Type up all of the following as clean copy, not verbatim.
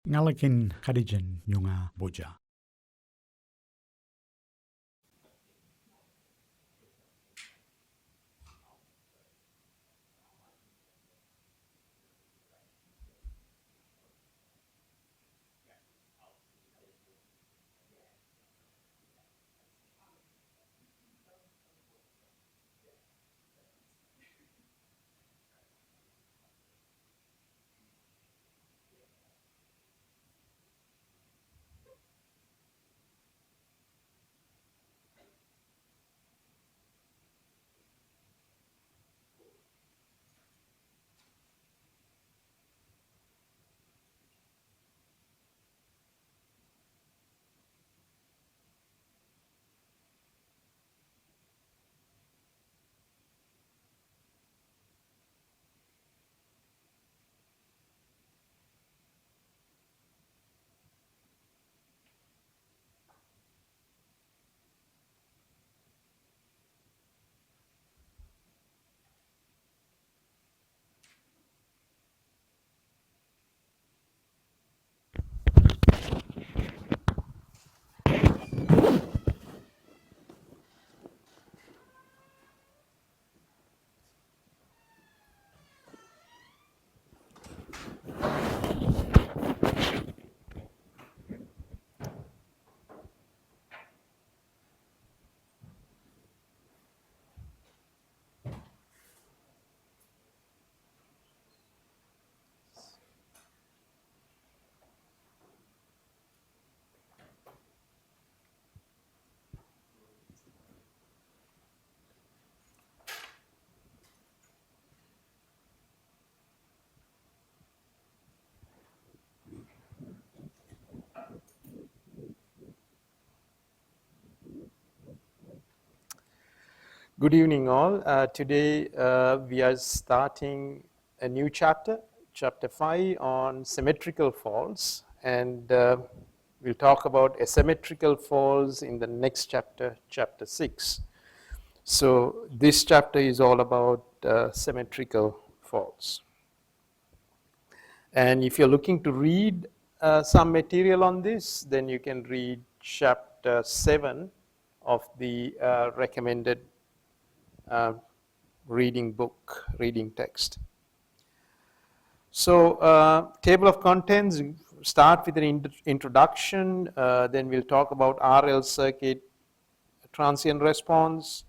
Ngalakin kadijan yung boja. Good evening, all. Today we are starting a new chapter, chapter 5 on symmetrical faults, and we'll talk about asymmetrical faults in the next chapter, chapter 6. So this chapter is all about symmetrical faults. And if you're looking to read some material on this, then you can read chapter 7 of the recommended reading book, reading text. So table of contents, start with an introduction, then we'll talk about RL circuit transient response,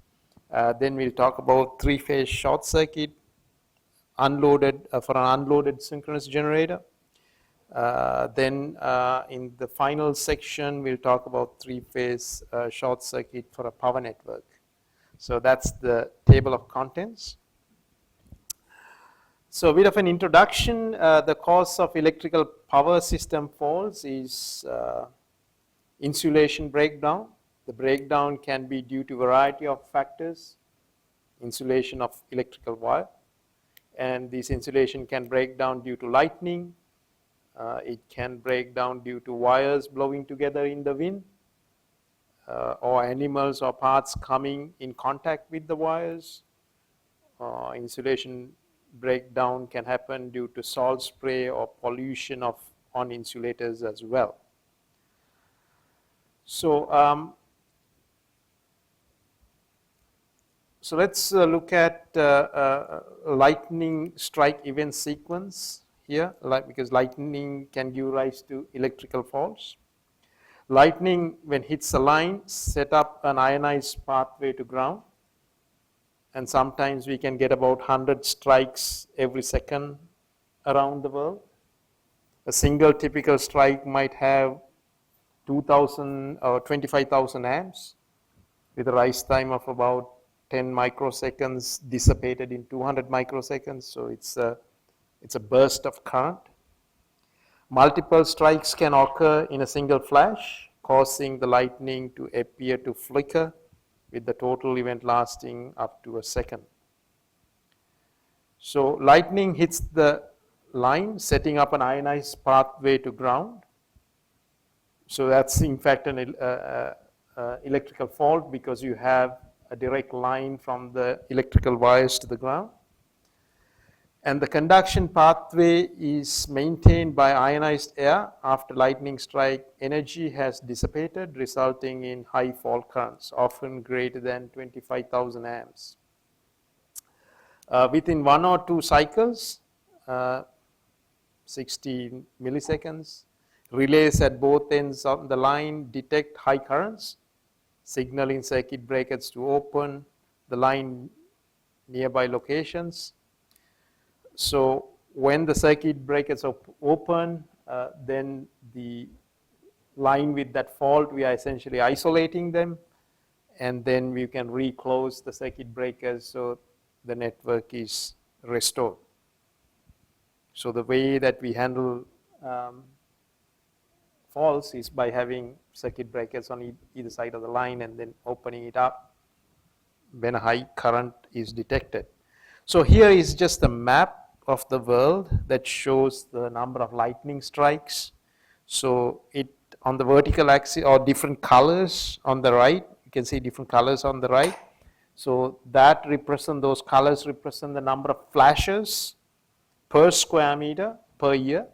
then we'll talk about three-phase short circuit, unloaded for an unloaded synchronous generator. Then in the final section, we'll talk about three-phase short circuit for a power network. So that's the table of contents. So a bit of an introduction, the cause of electrical power system faults is insulation breakdown. The breakdown can be due to a variety of factors, insulation of electrical wire, and this insulation can break down due to lightning, it can break down due to wires blowing together in the wind, or animals or parts coming in contact with the wires. Insulation breakdown can happen due to salt spray or pollution on insulators as well. So, so let's look at lightning strike event sequence here, because lightning can give rise to electrical faults. Lightning, when hits a line, set up an ionized pathway to ground, and sometimes we can get about 100 strikes every second around the world. A single typical strike might have 2,000 or 25,000 amps with a rise time of about 10 microseconds dissipated in 200 microseconds. So it's a burst of current. Multiple strikes can occur in a single flash, causing the lightning to appear to flicker, with the total event lasting up to a second. So lightning hits the line, setting up an ionized pathway to ground. So that's in fact an electrical fault, because you have a direct line from the electrical wires to the ground. And the conduction pathway is maintained by ionized air after lightning strike. Energy has dissipated, resulting in high fault currents, often greater than 25,000 amps. Within 1 or 2 cycles, 60 milliseconds, relays at both ends of the line detect high currents, signaling circuit breakers to open the line nearby locations. So when the circuit breakers open, then the line with that fault, we are essentially isolating them, and then we can reclose the circuit breakers so the network is restored. So the way that we handle faults is by having circuit breakers on either side of the line and then opening it up when a high current is detected. So here is just a map of the world that shows the number of lightning strikes. So it on the vertical axis, or different colors on the right, you can see different colors on the right. So that represent, those colors represent the number of flashes per square meter per year,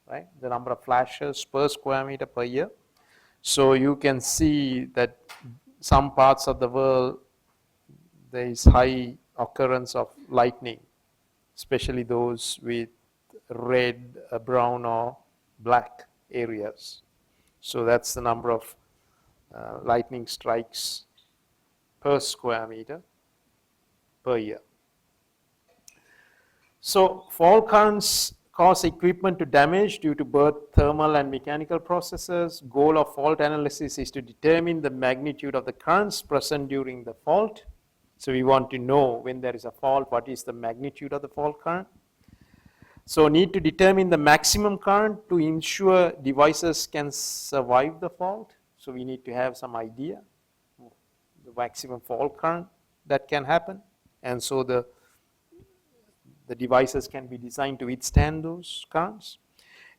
right? The number of flashes per square meter per year. So you can see that some parts of the world there is high occurrence of lightning, especially those with red, brown, or black areas. So that's the number of lightning strikes per square meter per year. So fault currents cause equipment to damage due to both thermal and mechanical processes. Goal of fault analysis is to determine the magnitude of the currents present during the fault. So we want to know when there is a fault, what is the magnitude of the fault current. So need to determine the maximum current to ensure devices can survive the fault. So we need to have some idea of the maximum fault current that can happen. And so the devices can be designed to withstand those currents.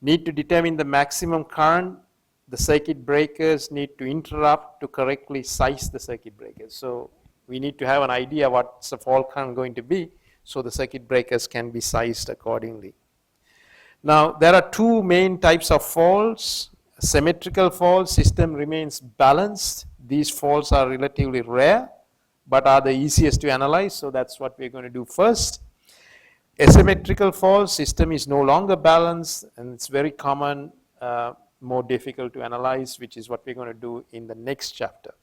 Need to determine the maximum current. The circuit breakers need to interrupt to correctly size the circuit breakers. So we need to have an idea what's the fault current going to be, so the circuit breakers can be sized accordingly. Now there are two main types of faults. Symmetrical fault, system remains balanced. These faults are relatively rare but are the easiest to analyze, so that's what we're going to do first. Asymmetrical fault, system is no longer balanced and it's very common, more difficult to analyze, which is what we're going to do in the next chapter.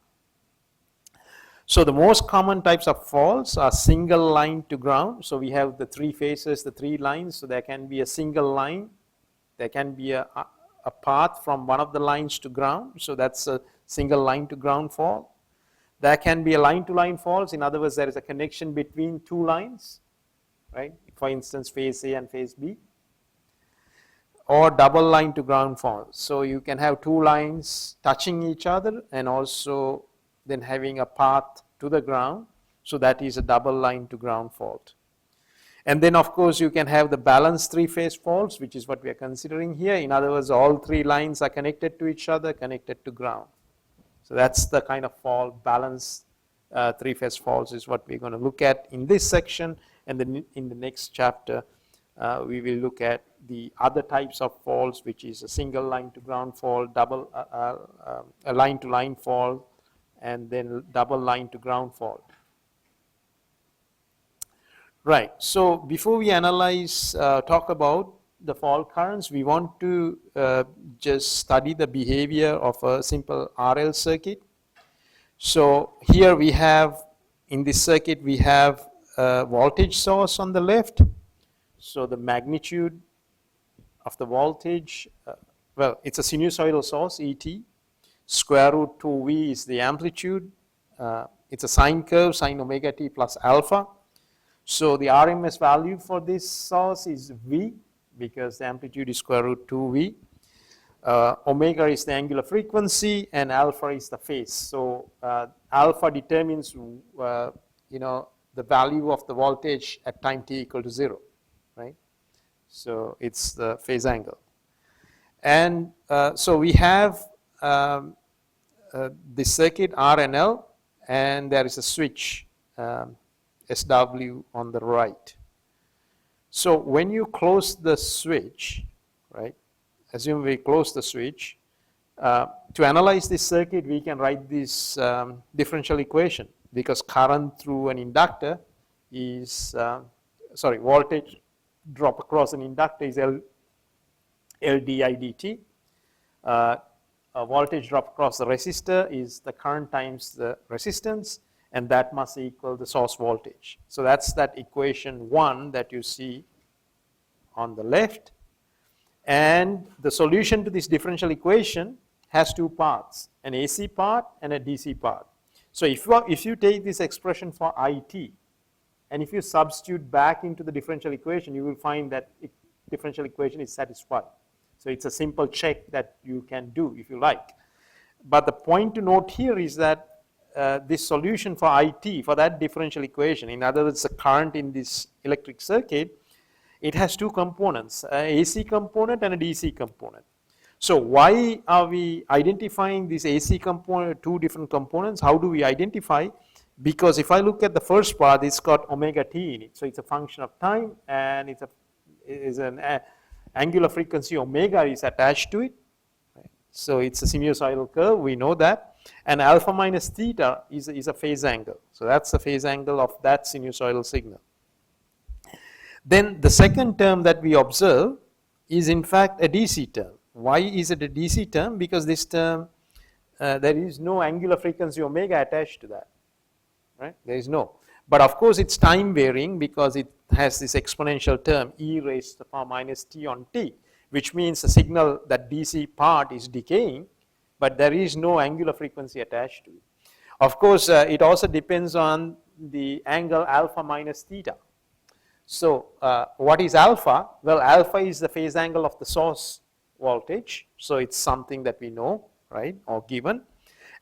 So the most common types of faults are single line to ground. So we have the 3 phases, the 3 lines. So there can be a single line. There can be a path from one of the lines to ground. So that's a single line to ground fault. There can be a line to line faults. In other words, there is a connection between 2 lines, right? For instance, phase A and phase B. Or double line to ground fault. So you can have 2 lines touching each other and also then having a path to the ground. So that is a double line to ground fault. And then of course you can have the balanced 3-phase faults, which is what we are considering here. In other words, all 3 lines are connected to each other, connected to ground. So that's the kind of fault. Balanced 3-phase faults is what we're going to look at in this section. And then in the next chapter, we will look at the other types of faults, which is a single line to ground fault, double a line to line fault, and then double line to ground fault. Right. So before we analyze, talk about the fault currents, we want to just study the behavior of a simple RL circuit. So here we have, in this circuit, we have a voltage source on the left. So the magnitude of the voltage, well, it's a sinusoidal source, ET. Square root 2V is the amplitude. It's a sine curve, sine omega t plus alpha. So the RMS value for this source is V, because the amplitude is square root 2V. Omega is the angular frequency and alpha is the phase. So alpha determines the value of the voltage at time t equal to 0, right? So it's the phase angle. And so we have this circuit R and L, and there is a switch SW on the right. So when you close the switch, right, assume we close the switch, to analyze this circuit, we can write this differential equation, because current through an inductor is, voltage drop across an inductor is L di dt. A voltage drop across the resistor is the current times the resistance, and that must equal the source voltage. So that's that equation 1 that you see on the left. And the solution to this differential equation has two parts, an AC part and a DC part. So if you take this expression for IT, and if you substitute back into the differential equation, you will find that differential equation is satisfied. So it's a simple check that you can do if you like. But the point to note here is that this solution for IT, for that differential equation, in other words, the current in this electric circuit, it has two components, an AC component and a DC component. So why are we identifying this AC component, two different components? How do we identify? Because if I look at the first part, it's got omega t in it. So it's a function of time, and it's an angular frequency omega is attached to it. Right? So it's a sinusoidal curve, we know that. And alpha minus theta is a phase angle. So that's the phase angle of that sinusoidal signal. Then the second term that we observe is in fact a DC term. Why is it a DC term? Because this term, there is no angular frequency omega attached to that. Right? There is no. But of course it's time varying, because it has this exponential term e raised to the power minus t on t, which means the signal, that DC part is decaying, but there is no angular frequency attached to it. Of course, it also depends on the angle alpha minus theta. So what is alpha? Well, alpha is the phase angle of the source voltage. So it's something that we know, right, or given.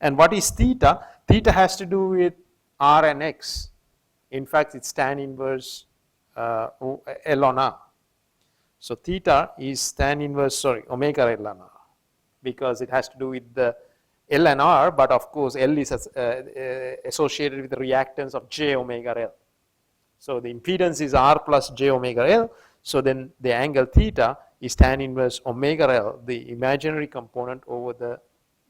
And what is theta? Theta has to do with R and X. In fact, it's tan inverse L on R. So theta is tan inverse, omega L on R, because it has to do with the L and R, but of course L is associated with the reactance of J omega L. So the impedance is R plus J omega L. So then the angle theta is tan inverse omega L, the imaginary component over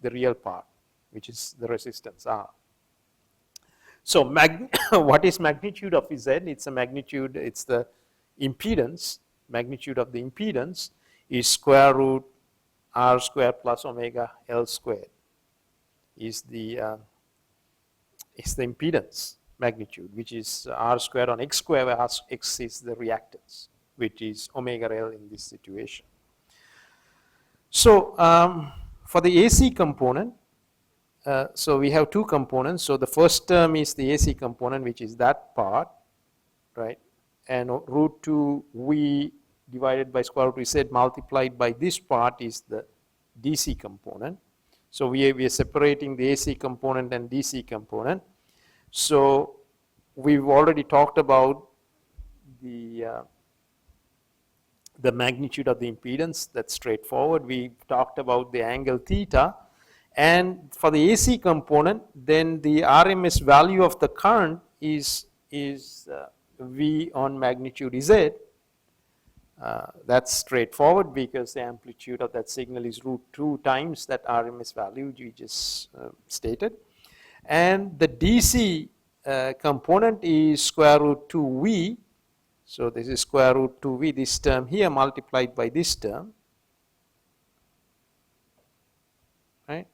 the real part, which is the resistance R. So what is magnitude of Z? It's a magnitude, it's the impedance, magnitude of the impedance is square root R squared plus omega L squared is the impedance magnitude, which is R squared on X squared, where X is the reactance, which is omega L in this situation. So for the AC component, so we have two components. So the first term is the AC component, which is that part, right? And root 2 V divided by square root Z multiplied by this part is the DC component. So we are separating the AC component and DC component. So we've already talked about the magnitude of the impedance. That's straightforward. We talked about the angle theta. And for the AC component, then the RMS value of the current is V on magnitude Z. That's straightforward, because the amplitude of that signal is root 2 times that RMS value we just stated. And the DC component is square root 2V. So this is square root 2V, this term here multiplied by this term, right?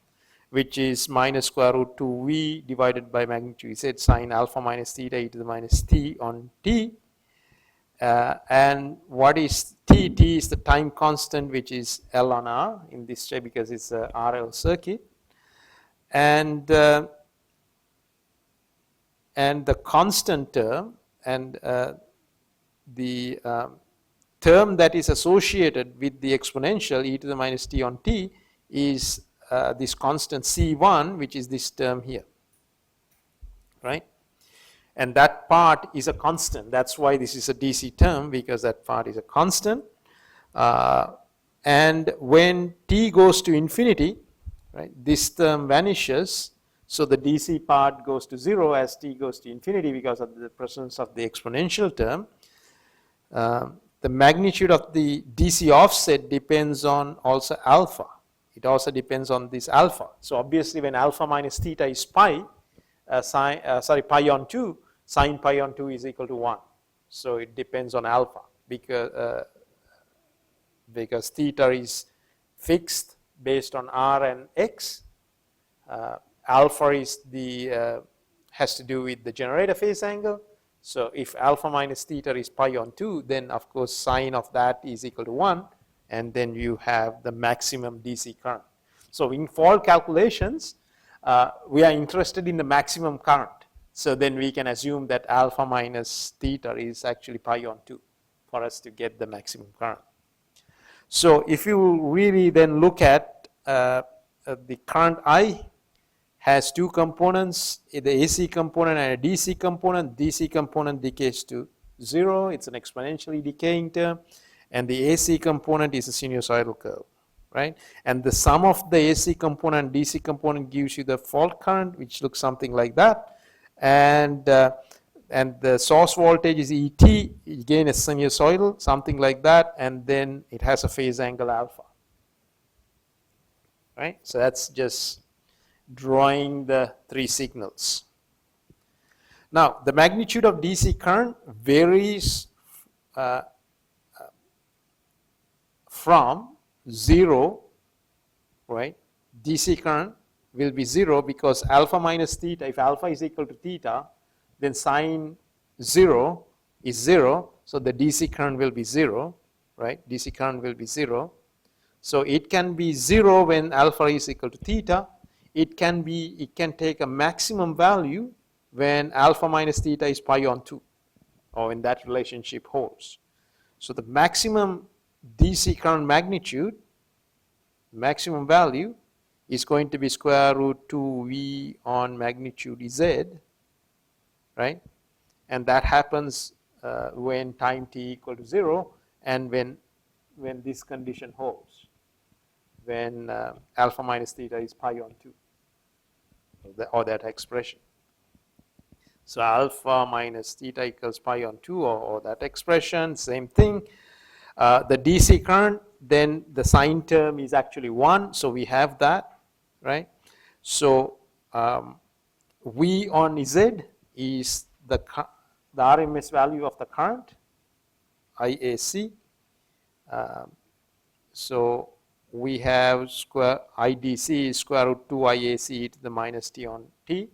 Which is minus square root 2V divided by magnitude Z sine alpha minus theta e to the minus t on t. And what is t? T is the time constant, which is L on R in this case, because it's a RL circuit. And the constant term and the term that is associated with the exponential e to the minus t on t is this constant C1, which is this term here, right? And that part is a constant. That's why this is a DC term, because that part is a constant. And when t goes to infinity, right, this term vanishes. So the DC part goes to 0 as t goes to infinity, because of the presence of the exponential term. The magnitude of the DC offset depends on also alpha. It also depends on this alpha. So obviously when alpha minus theta is pi, pi on 2, sine pi on 2 is equal to 1. So it depends on alpha because theta is fixed based on r and x. Alpha is has to do with the generator phase angle. So if alpha minus theta is pi on 2, then of course sine of that is equal to 1, and then you have the maximum DC current. So in fault calculations, we are interested in the maximum current. So then we can assume that alpha minus theta is actually pi on 2 for us to get the maximum current. So if you really then look at the current I has two components, the AC component and a DC component. DC component decays to 0, it's an exponentially decaying term, and the AC component is a sinusoidal curve, right? And the sum of the AC component and DC component gives you the fault current, which looks something like that, and the source voltage is ET, again a sinusoidal, something like that, and then it has a phase angle alpha, right? So that's just drawing the three signals. Now, the magnitude of DC current varies from 0, right? DC current will be 0 because alpha minus theta, if alpha is equal to theta, then sine 0 is 0, so the DC current will be 0, right? DC current will be 0. So it can be 0 when alpha is equal to theta. It can take a maximum value when alpha minus theta is pi on 2, or when that relationship holds. So the maximum DC current magnitude, maximum value, is going to be square root 2 V on magnitude Z, right? And that happens when time t equal to 0 and when this condition holds, when alpha minus theta is pi on 2. Or that expression. So alpha minus theta equals pi on 2, or that expression, same thing. The DC current, then the sine term is actually 1, so we have that, right? So V on Z is the RMS value of the current, IAC. So we have square IDC is square root 2 IAC e to the minus t on t,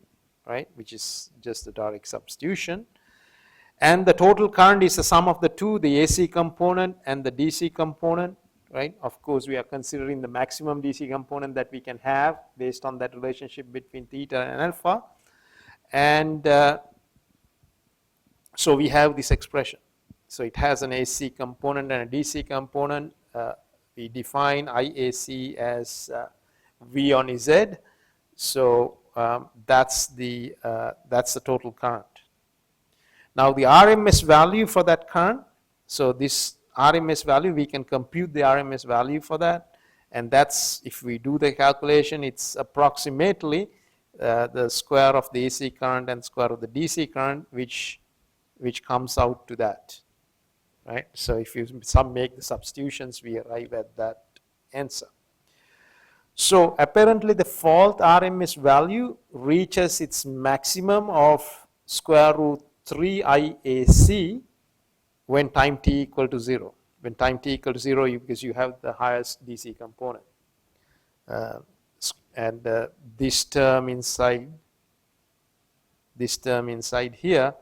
right, which is just the direct substitution. And the total current is the sum of the two, the AC component and the DC component, right? Of course, we are considering the maximum DC component that we can have based on that relationship between theta and alpha. And so we have this expression. So it has an AC component and a DC component. We define IAC as V on Z, so that's the total current. Now the RMS value for that current, so this RMS value, we can compute the RMS value for that, and that's, if we do the calculation, it's approximately the square of the AC current and square of the DC current, which comes out to that. Right? So if you make the substitutions, we arrive at that answer. So apparently the fault RMS value reaches its maximum of square root 3 IAC when time t equal to 0. When time t equal to 0, because you have the highest DC component. And this term inside here,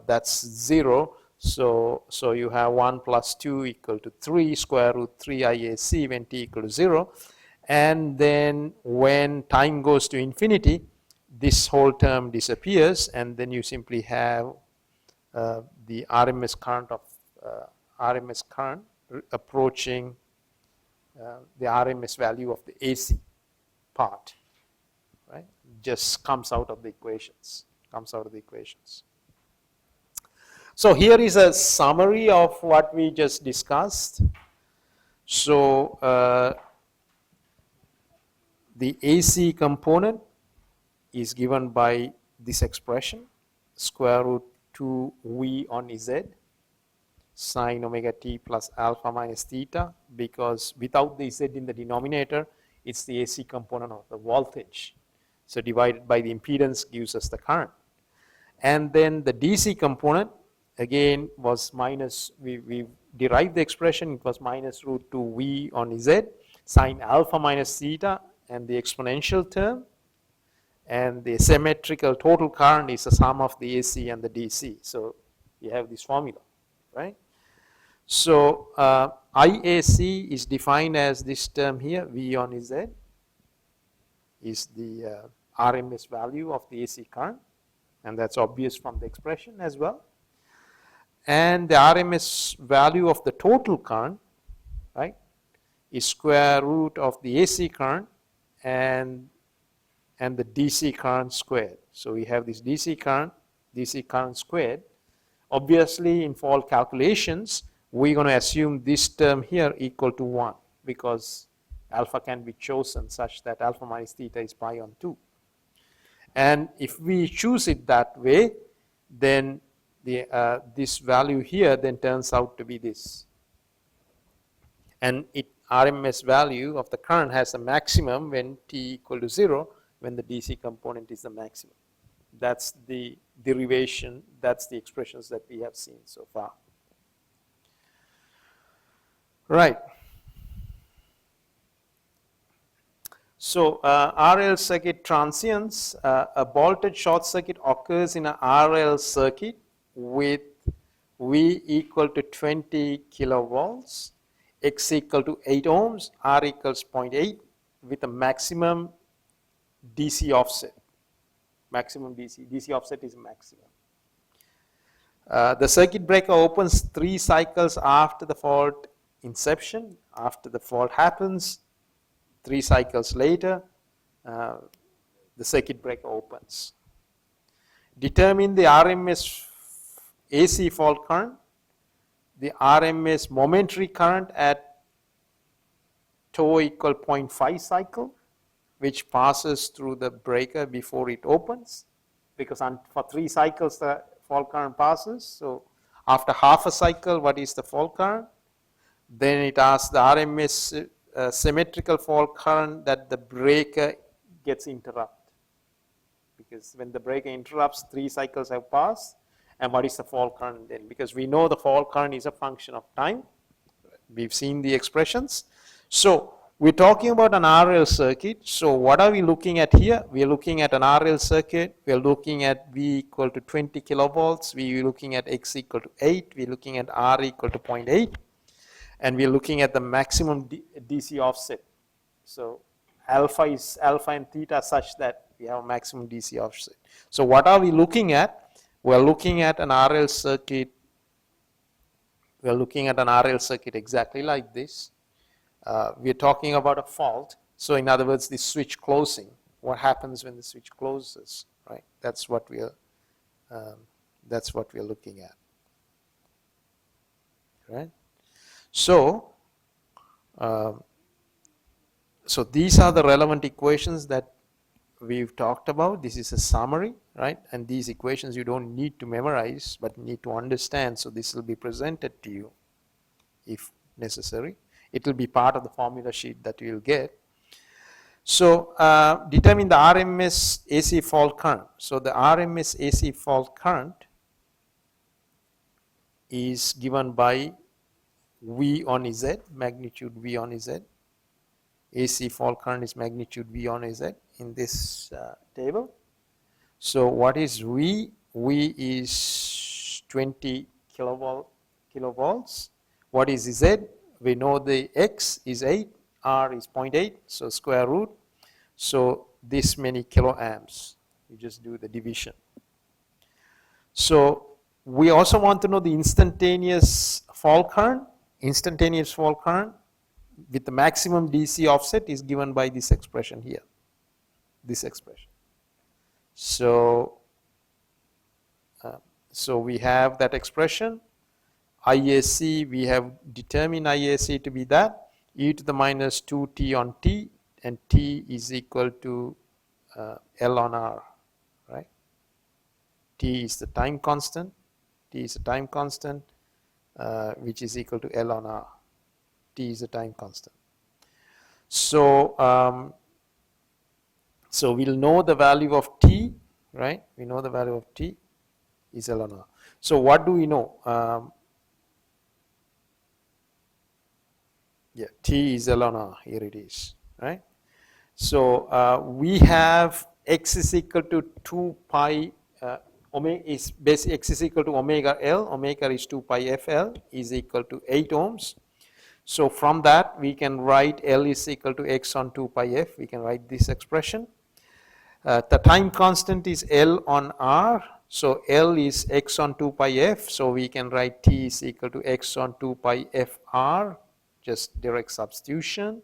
that's 0. So you have 1 plus 2 equal to 3, square root 3 IAC when t equal to 0. And then when time goes to infinity, this whole term disappears, and then you simply have the RMS current approaching the RMS value of the AC part, right? Just comes out of the equations. So here is a summary of what we just discussed. So the AC component is given by this expression, square root 2 V on Z. sine omega t plus alpha minus theta, because without the z in the denominator, it's the AC component of the voltage. So divided by the impedance gives us the current. And then the DC component again was minus, we derived the expression, it was minus root 2 V on Z sine alpha minus theta, and the exponential term, and the symmetrical total current is the sum of the AC and the DC. So you have this formula, right? So IAC is defined as this term here, V on Z is the RMS value of the AC current, and that's obvious from the expression as well. And the RMS value of the total current, right, is square root of the AC current and the DC current squared. So we have this DC current squared. Obviously, in fault calculations, we're going to assume this term here equal to 1, because alpha can be chosen such that alpha minus theta is pi on 2. And if we choose it that way, then this value here then turns out to be this. And RMS value of the current has a maximum when t equal to 0, when the DC component is the maximum. That's the derivation, that's the expressions that we have seen so far. Right. So RL circuit transients, a voltage short circuit occurs in a RL circuit with V equal to 20 kilovolts, X equal to 8 ohms, R equals 0.8 with a maximum DC offset. Maximum DC offset is maximum. The circuit breaker opens 3 cycles after the fault inception. After the fault happens, 3 cycles later, the circuit breaker opens. Determine the RMS AC fault current, the RMS momentary current at tau equal 0.5 cycle, which passes through the breaker before it opens, because for 3 cycles the fault current passes. So after half a cycle, what is the fault current? Then it asks the RMS symmetrical fault current that the breaker gets interrupted, because when the breaker interrupts, 3 cycles have passed. And what is the fault current then? Because we know the fault current is a function of time. We've seen the expressions. So we're talking about an RL circuit. So what are we looking at here? We're looking at an RL circuit. We're looking at V equal to 20 kilovolts. We're looking at X equal to 8. We're looking at R equal to 0.8. And we're looking at the maximum DC offset. So alpha and theta such that we have a maximum DC offset. So what are we looking at? We're looking at an RL circuit. We're looking at an RL circuit exactly like this. We're talking about a fault. So in other words, the switch closing. What happens when the switch closes, right? That's what we're looking at, right? So, so these are the relevant equations that we've talked about. This is a summary, right? And these equations you don't need to memorize, but need to understand. So this will be presented to you if necessary. It will be part of the formula sheet that you'll get. So determine the RMS AC fault current. So the RMS AC fault current is given by V on Z, magnitude V on Z. AC fault current is magnitude V on Z in this table. So what is V? V is 20 kilovolts. What is Z? We know the X is 8, R is 0.8, so square root. So this many kiloamps. You just do the division. So we also want to know the instantaneous fault current. Instantaneous fault current with the maximum DC offset is given by this expression here, this expression. So, so we have that expression. IAC, we have determined IAC to be that, e to the minus 2t on t, and t is equal to L on R, right? T is the time constant, t is the time constant, which is equal to L on R. T is a time constant. So so we'll know the value of T, right? We know the value of T is L on R. So what do we know? Yeah, T is L on R. Here it is, right? So we have x is equal to 2 pi omega is basically x is equal to omega L. Omega is 2 pi FL is equal to 8 ohms. So from that we can write L is equal to x on 2 pi F. We can write this expression. The time constant is L on R. So L is x on 2 pi F. So we can write T is equal to x on 2 pi FR. Just direct substitution.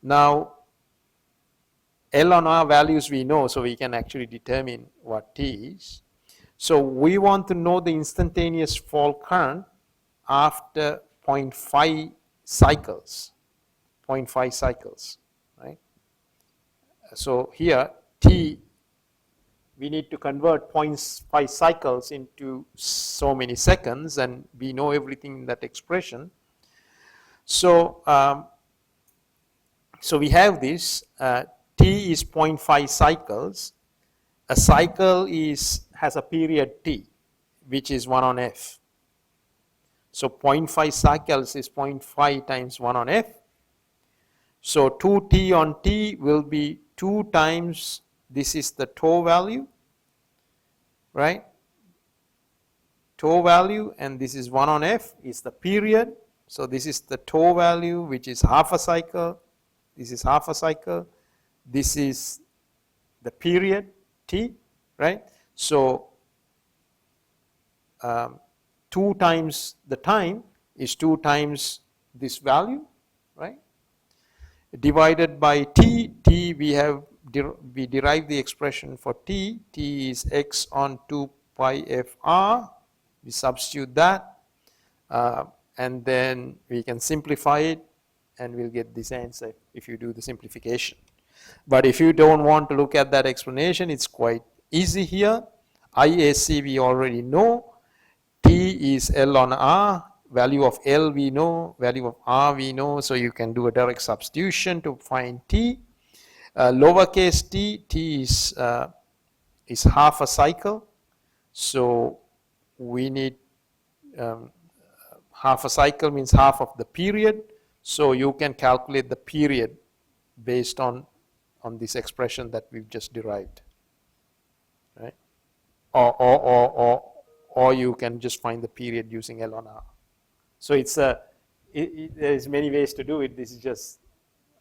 Now L on R values we know, so we can actually determine what T is. So we want to know the instantaneous fall current after 0.5 cycles, 0.5 cycles, right? So here T, we need to convert 0.5 cycles into so many seconds, and we know everything in that expression. So so we have this, T is 0.5 cycles. A cycle has a period T, which is 1 on F. So 0.5 cycles is 0.5 times 1 on F. So 2T on T will be 2 times, this is the tau value, right? Tau value, and this is 1 on F is the period. So this is the tau value, which is half a cycle. This is half a cycle. This is the period T, right? So 2 times the time is 2 times this value, right? Divided by T. T we derive the expression for T. T is x on 2 pi FR. We substitute that, and then we can simplify it, and we'll get this answer if you do the simplification. But if you don't want to look at that explanation, it's quite easy here. IAC we already know. T is L on R. Value of L we know. Value of R we know. So you can do a direct substitution to find T. Lowercase t, T is half a cycle. So we need half a cycle means half of the period. So you can calculate the period based on this expression that we've just derived, right? Or you can just find the period using L on R. So there's many ways to do it. This is just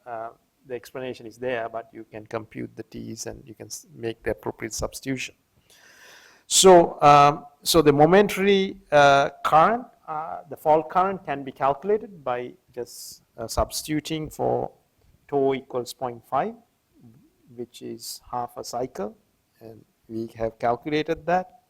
the explanation is there, but you can compute the T's and you can make the appropriate substitution. So so the momentary current, the fall current can be calculated by just substituting for tau equals 0.5, which is half a cycle, and we have calculated that.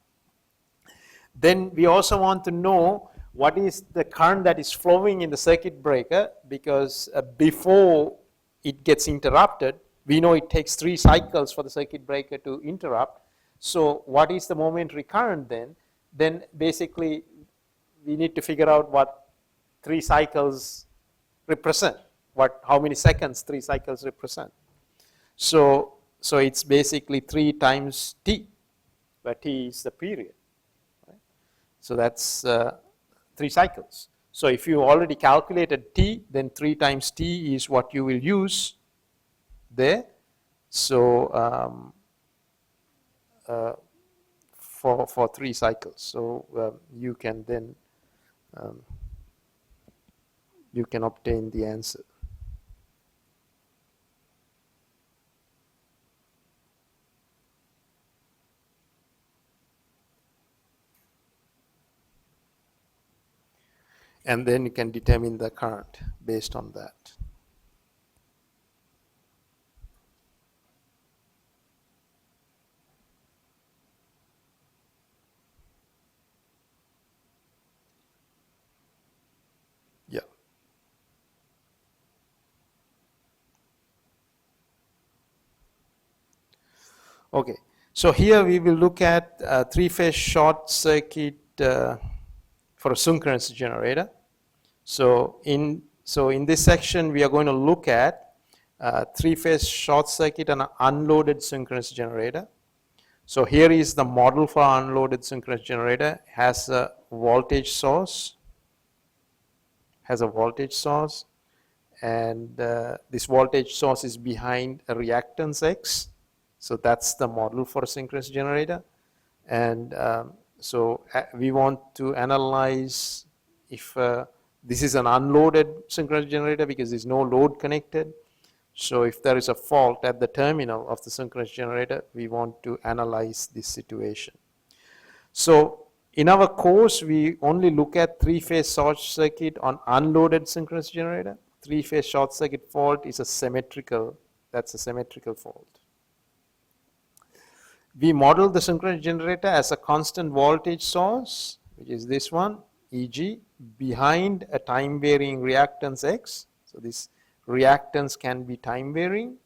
Then we also want to know what is the current that is flowing in the circuit breaker, because before it gets interrupted, we know it takes 3 cycles for the circuit breaker to interrupt. So what is the momentary current then? Then basically we need to figure out what 3 cycles represent, how many seconds 3 cycles represent. So it's basically 3 times T, where T is the period. Right? So that's 3 cycles. So if you already calculated T, then 3 times T is what you will use there. So for 3 cycles. So you can then you can obtain the answer. And then you can determine the current based on that. Yeah. Okay. So here we will look at 3-phase short circuit for a synchronous generator. So in this section, we are going to look at three-phase short circuit and an unloaded synchronous generator. So here is the model for unloaded synchronous generator. Has a voltage source, and this voltage source is behind a reactance X. So that's the model for a synchronous generator. And we want to analyze if this is an unloaded synchronous generator because there's no load connected. So if there is a fault at the terminal of the synchronous generator, we want to analyze this situation. So in our course, we only look at three-phase short circuit on unloaded synchronous generator. Three-phase short circuit fault is a symmetrical fault. We model the synchronous generator as a constant voltage source, which is this one, e.g., behind a time varying reactance X. So this reactance can be time varying.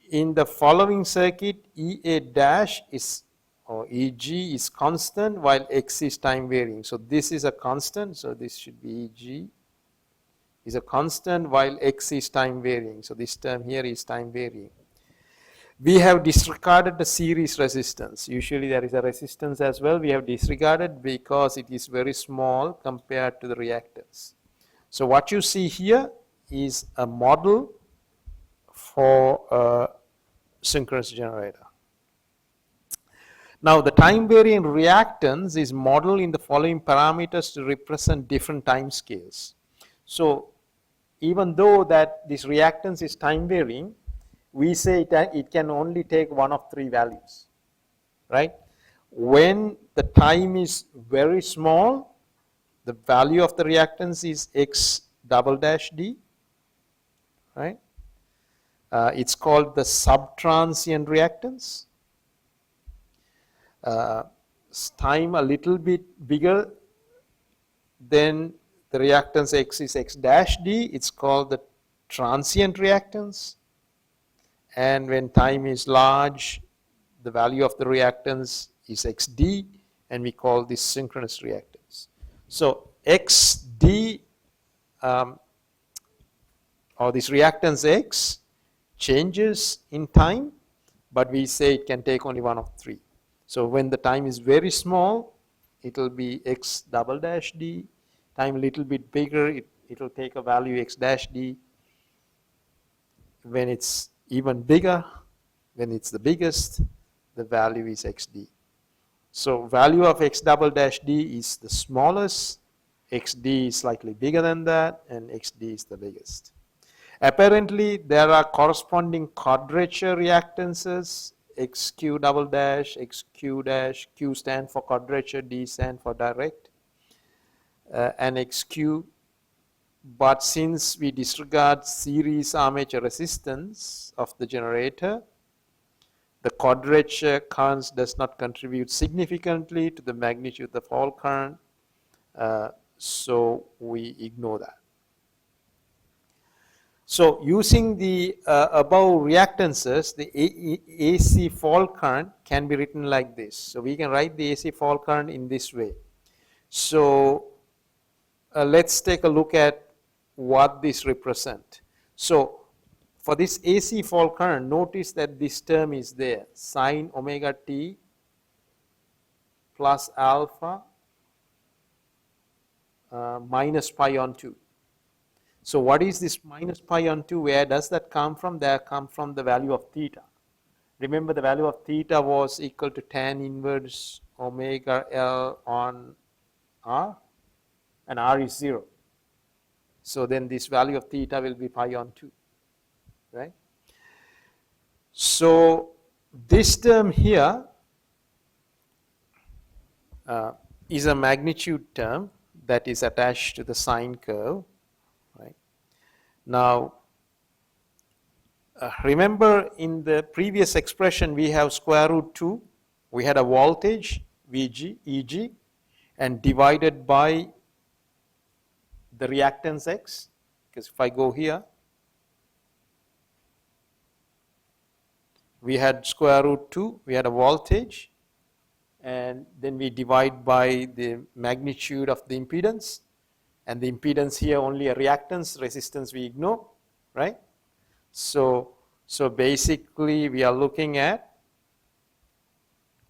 In the following circuit, EA dash is, or EG is constant while X is time varying. So this is a constant, so this should be EG is a constant while X is time varying. So this term here is time varying. We have disregarded the series resistance. Usually there is a resistance as well. We have disregarded because it is very small compared to the reactance. So what you see here is a model for a synchronous generator. Now the time varying reactance is modeled in the following parameters to represent different time scales. So even though that this reactance is time varying, we say it can only take one of three values, right? When the time is very small, the value of the reactance is X double dash D, right? It's called the subtransient reactance. Time a little bit bigger than the reactance X is X dash D, it's called the transient reactance. And when time is large, the value of the reactance is XD, and we call this synchronous reactance. So XD, or this reactance X, changes in time, but we say it can take only one of three. So when the time is very small, it will be X double dash D. Time a little bit bigger, it will take a value X dash D. When it's even bigger, when it's the biggest, the value is XD. So value of X double dash D is the smallest, XD is slightly bigger than that, and XD is the biggest. Apparently, there are corresponding quadrature reactances, XQ double dash, XQ dash, Q stand for quadrature, D stand for direct, and XQ. But since we disregard series armature resistance of the generator, the quadrature currents does not contribute significantly to the magnitude of the fault current, so we ignore that. So using the above reactances, the AC fault current can be written like this. So we can write the AC fault current in this way. So let's take a look at what this represent. So for this AC fault current, notice that this term is there, sine omega t plus alpha minus pi on 2. So what is this minus pi on 2? Where does that come from? That come from the value of theta. Remember, the value of theta was equal to tan inverse omega L on R, and R is 0. So then this value of theta will be pi on 2, right? So this term here is a magnitude term that is attached to the sine curve, right? Now, remember in the previous expression we have square root 2, we had a voltage VG, EG, and divided by the reactance X, because if I go here, we had square root 2, we had a voltage, and then we divide by the magnitude of the impedance, and the impedance here only a reactance, resistance we ignore, right? So basically we are looking at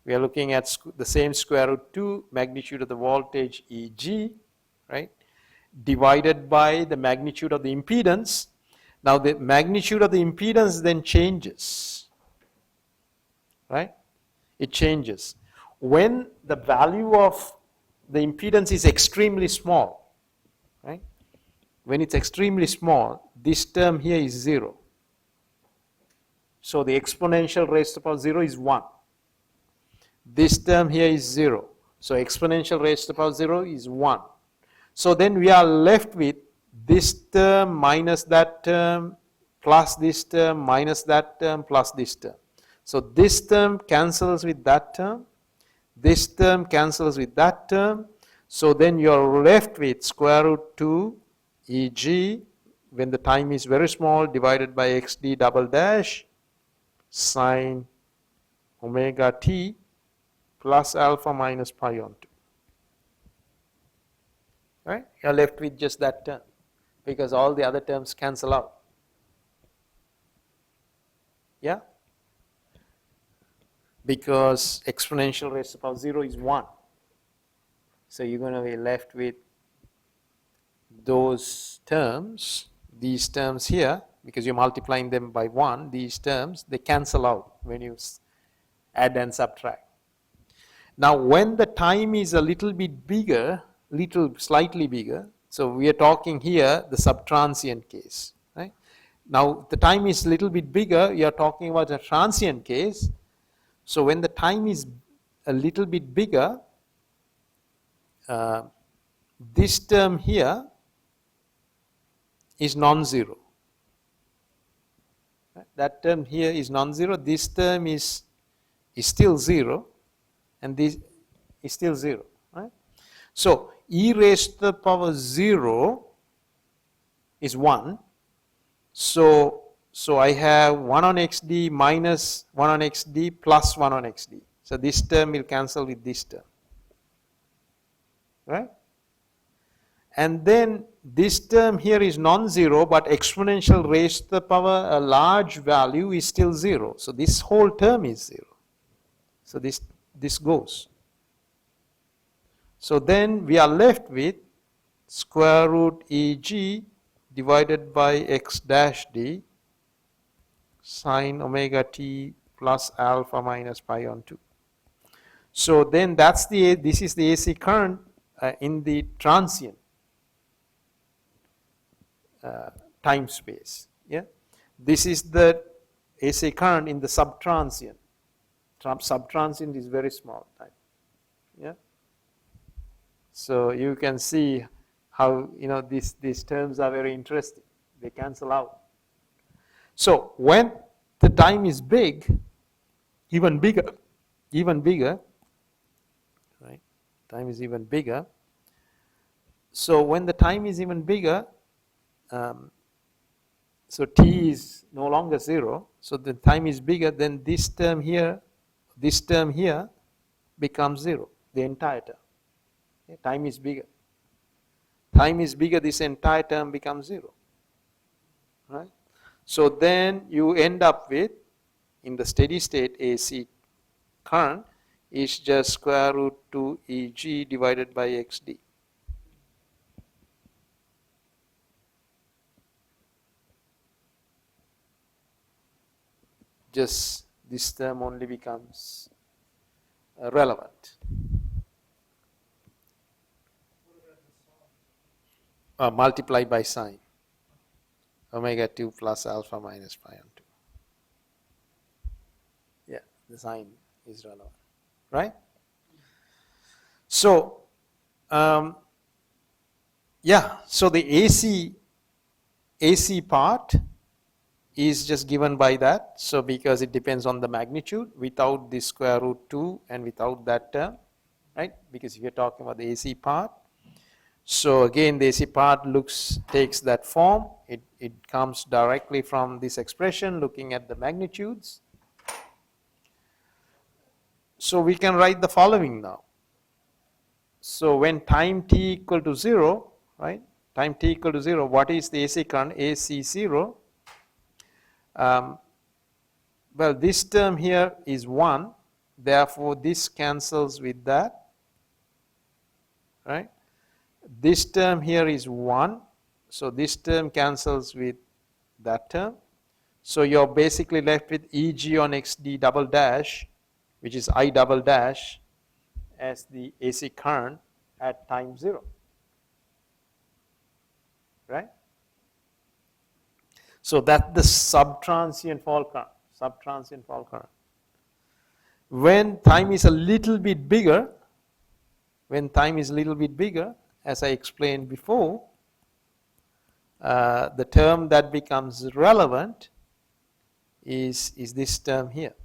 the same square root 2 magnitude of the voltage Eg, right, divided by the magnitude of the impedance. Now the magnitude of the impedance then changes, right? It changes. When the value of the impedance is extremely small, right? When it's extremely small, this term here is 0. So the exponential raised to the power 0 is 1. This term here is 0. So exponential raised to the power 0 is 1. So then we are left with this term minus that term plus this term minus that term plus this term. So this term cancels with that term. This term cancels with that term. So then you are left with square root 2 Eg when the time is very small divided by xd double dash sine omega t plus alpha minus pi on 2. Right? You are left with just that term because all the other terms cancel out. Yeah? Because exponential raised to the power 0 is 1. So you're going to be left with those terms, these terms here, because you're multiplying them by 1, these terms, they cancel out when you add and subtract. Now when the time is a little bit bigger, slightly bigger, so we are talking here the subtransient case, right? Now the time is a little bit bigger, you are talking about a transient case. So when the time is a little bit bigger, this term here is non-zero. That term here is non-zero. This term is still 0, and this is still 0. Right? So e raised to the power 0 is 1. So I have 1 on xd minus 1 on xd plus 1 on xd. So this term will cancel with this term. Right? And then this term here is non-zero, but exponential raised to the power a large value is still 0. So this whole term is 0. So this goes. So then we are left with square root Eg divided by x dash d sine omega t plus alpha minus pi on 2. So then this is the AC current in the transient time space. Yeah, this is the AC current in the subtransient. Subtransient is very small time. Yeah. So you can see how these terms are very interesting. They cancel out. So when the time is big, even bigger, right? Time is even bigger. So when the time is even bigger, so t is no longer 0. So the time is bigger. Then this term here becomes 0. The entire term. Okay? Time is bigger. Time is bigger. This entire term becomes 0. Right? So then you end up with, in the steady state AC current is just square root 2 Eg divided by xd. Just this term only becomes relevant. Multiplied by sine omega 2 plus alpha minus pi on 2. Yeah, the sine is relevant, right? So, yeah, so the AC part is just given by that. So because it depends on the magnitude without the square root 2 and without that term, right? Because if you're talking about the AC part, so again the AC part takes that form. It comes directly from this expression looking at the magnitudes. So we can write the following now. So when time t equal to 0, right, time t equal to 0, what is the AC current? AC 0. Well, this term here is 1, therefore this cancels with that, right? This term here is 1, so this term cancels with that term. So you're basically left with Eg on xd double dash, which is I double dash, as the AC current at time 0, right? So that's the subtransient fault current, subtransient fault current. When time is a little bit bigger, as I explained before, the term that becomes relevant is this term here,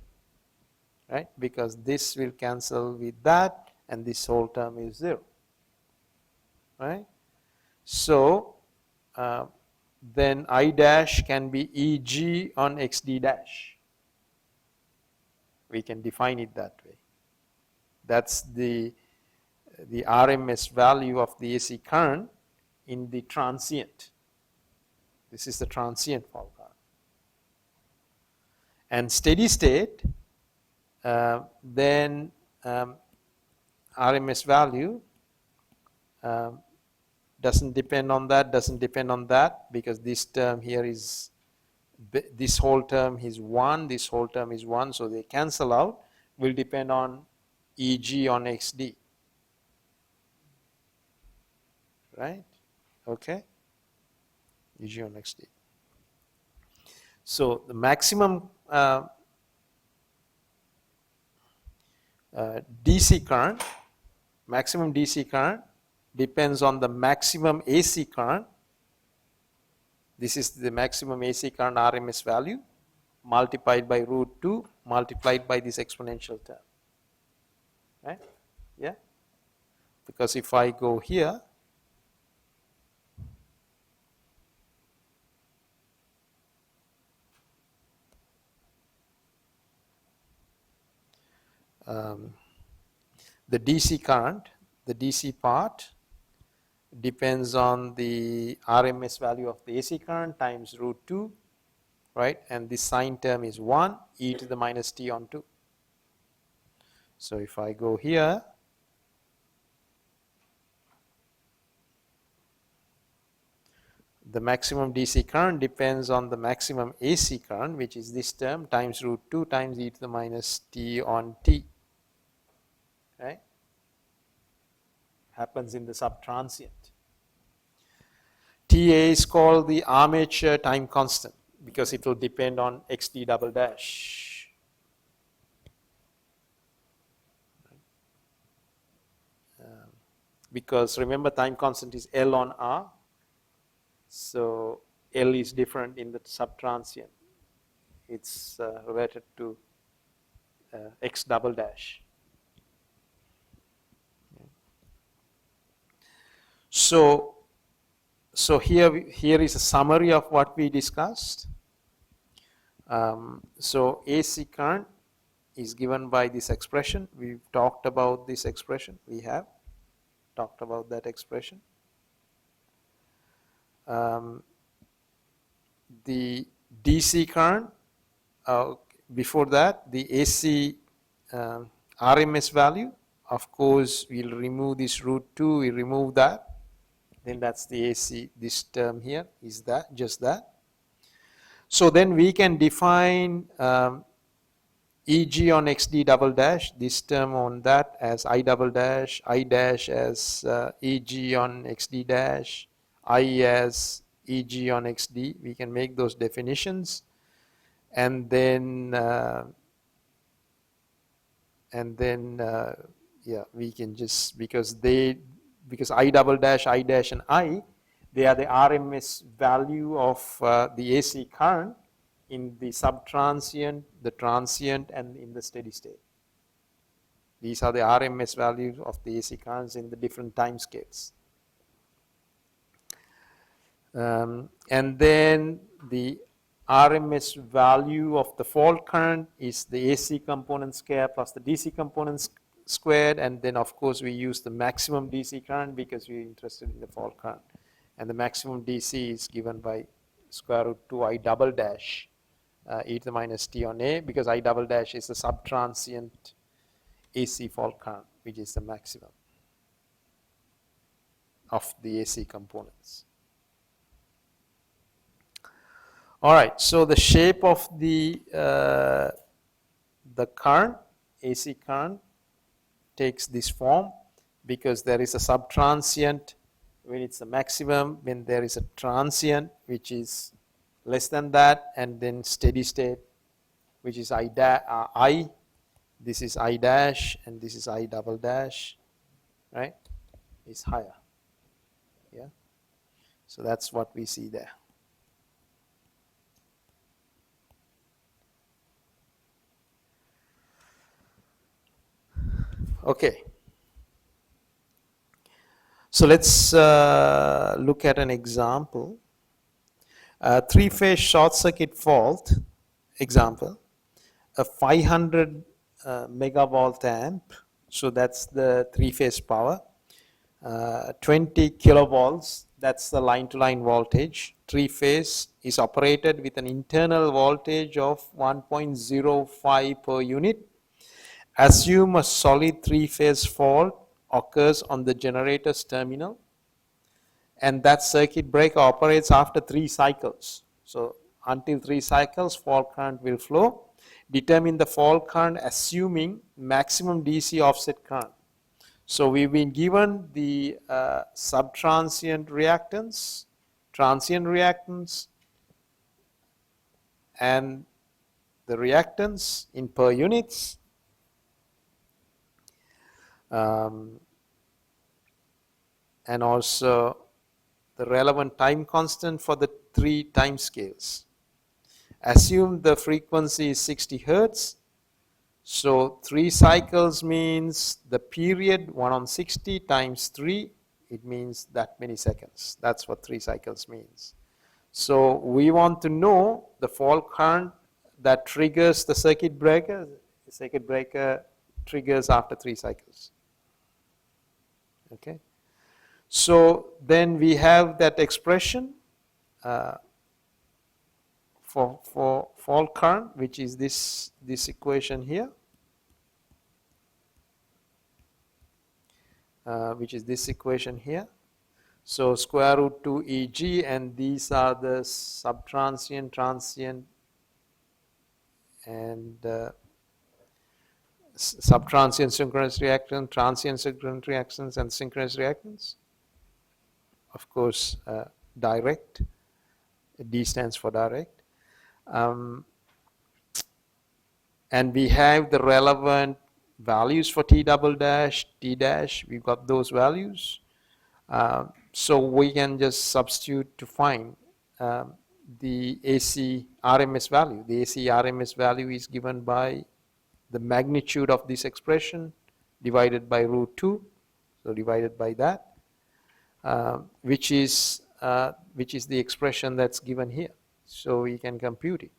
right? Because this will cancel with that, and this whole term is 0, right? So then I dash can be Eg on xd dash. We can define it that way. That's the RMS value of the AC current in the transient. This is the transient fault current. And steady state, then RMS value doesn't depend on that, because this term here is, this whole term is 1, this whole term is 1, so they cancel out, will depend on Eg on xd, right? Okay, Eg on xd. So the maximum DC current, depends on the maximum AC current. This is the maximum AC current RMS value multiplied by √2 multiplied by this exponential term, right? Yeah, because if I go here, the DC current, the DC part depends on the RMS value of the AC current times √2, right? And this sign term is 1, e to the minus t on 2. So if I go here, the maximum DC current depends on the maximum AC current, which is this term, times √2 times e to the minus t on t, right? Happens in the subtransient. TA is called the armature time constant, because it will depend on xd double dash. Because remember, time constant is L on R, so L is different in the subtransient. It's related to x double dash. So here is a summary of what we discussed. So AC current is given by this expression. We've talked about this expression. We have talked about that expression. The DC current, before that, the AC RMS value, of course, we'll remove this √2, we remove that. Then that's the AC, this term here is that, just that. So then we can define Eg on xd double dash, this term on that as I double dash, I dash as Eg on xd dash, I as Eg on xd. We can make those definitions, and then yeah, we can just, because I double dash, I dash, and I, they are the RMS value of the AC current in the subtransient, the transient, and in the steady state. These are the RMS values of the AC currents in the different time scales. And then the RMS value of the fault current is the AC component squared plus the DC component squared, and then of course we use the maximum DC current because we're interested in the fault current. And the maximum DC is given by square root 2 I double dash e to the minus t on A, because I double dash is the subtransient AC fault current, which is the maximum of the AC components. All right, so the shape of the current, AC current, takes this form because there is a subtransient when it's the maximum, when there is a transient which is less than that, and then steady state, which is I, this is I dash, and this is I double dash, right, is higher. Yeah, so that's what we see there. Okay, so let's look at an example. Three-phase short circuit fault example, a 500 megavolt amp, so that's the three-phase power, 20 kilovolts, that's the line-to-line voltage. Three-phase is operated with an internal voltage of 1.05 per unit. Assume a solid three-phase fault occurs on the generator's terminal, and that circuit breaker operates after 3 cycles. So until 3 cycles, fault current will flow. Determine the fault current assuming maximum DC offset current. So we've been given the subtransient reactance, transient reactance, and the reactance in per units. And also the relevant time constant for the 3 time scales. Assume the frequency is 60 Hertz. So 3 cycles means the period 1 on 60 times 3, it means that many seconds. That's what 3 cycles means. So we want to know the fault current that triggers the circuit breaker. The circuit breaker triggers after 3 cycles. Okay. So then we have that expression for fault current, which is this equation here, So square root 2 Eg, and these are the subtransient, transient, and subtransient synchronous reactance, transient synchronous reactance, and synchronous reactance. Of course, direct. D stands for direct. And we have the relevant values for T double dash, T dash. We've got those values. So we can just substitute to find the AC RMS value. The AC RMS value is given by the magnitude of this expression divided by root 2, so divided by that, which is the expression that's given here. So we can compute it.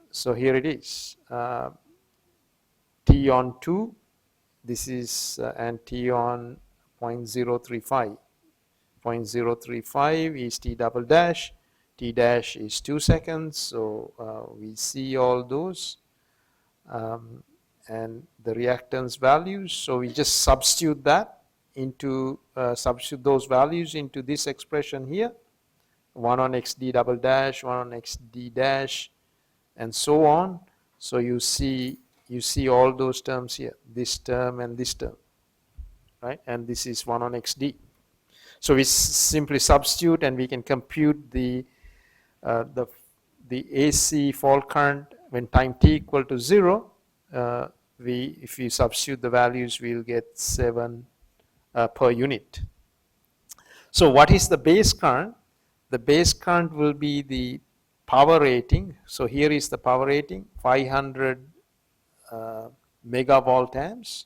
So here it is, T on 2, this is, and T on 0.035. 0.035 is T double dash, T dash is 2 seconds, so we see all those. And the reactance values, so we just substitute that into, substitute those values into this expression here, 1 on xd double dash, 1 on xd dash, and so on. So you see all those terms here, this term and this term, right? And this is 1 on xd. So we simply substitute and we can compute the AC fault current when time t equal to 0. If we substitute the values, we'll get 7 per unit. So what is the base current? The base current will be the power rating. So here is the power rating, 500 megavolt amps.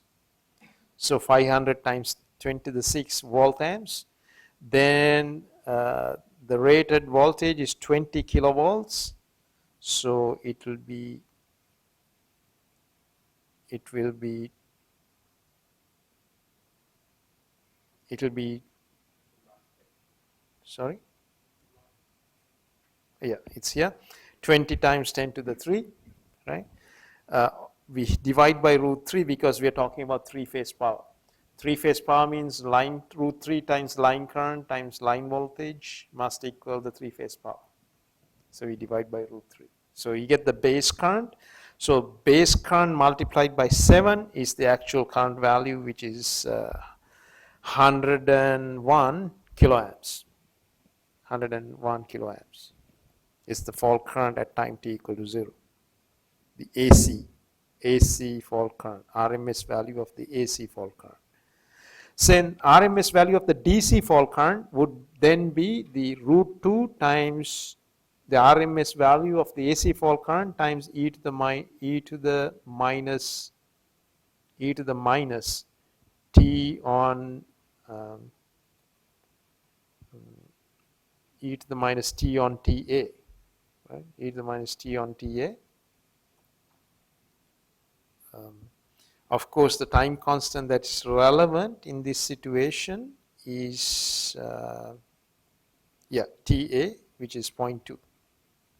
So 500 times 10 to the 6 volt amps. Then the the rated voltage is 20 kilovolts, so it will be sorry, yeah, it's here, 20 times 10 to the 3, right? We divide by root 3 because we are talking about three-phase power. Three-phase power means line root 3 times line current times line voltage must equal the three-phase power. So we divide by root 3. So you get the base current. So base current multiplied by 7 is the actual current value, which is 101 kiloamps. 101 kiloamps is the fault current at time t equal to 0. The AC fault current, RMS value of the AC fault current. Then RMS value of the DC fault current would then be the root 2 times the RMS value of the AC fault current times e to the minus t on e to the minus t on TA, right? E to the minus t on TA. Of course, the time constant that's relevant in this situation is TA, which is 0.2.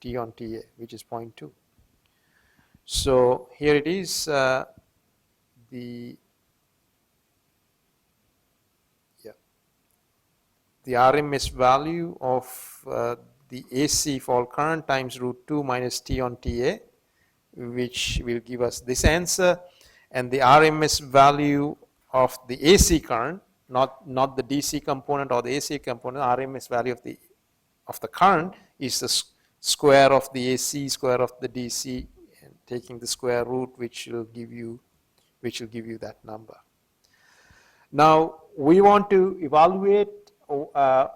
T on TA, which is 0.2. So here it is, the RMS value of the AC fault current times root 2 minus T on TA, which will give us this answer, and the RMS value of the AC current, not the DC component or the AC component, RMS value of the current is the square of the AC, square of the DC, and taking the square root, which will give you that number. Now we want to evaluate the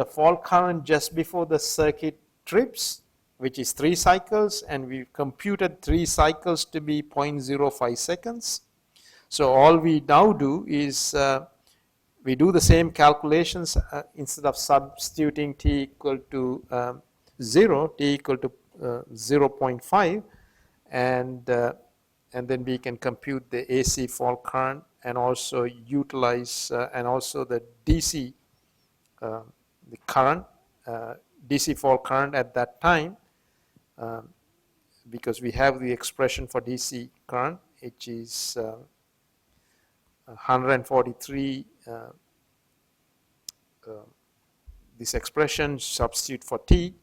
fault current just before the circuit trips, which is 3 cycles, and we've computed 3 cycles to be 0.05 seconds. So all we now do is we do the same calculations instead of substituting t equal to 0, t equal to 0.5, and then we can compute the AC fault current and also utilize and also the DC the current DC fault current at that time, because we have the expression for DC current, which is 143. This expression substitute for T,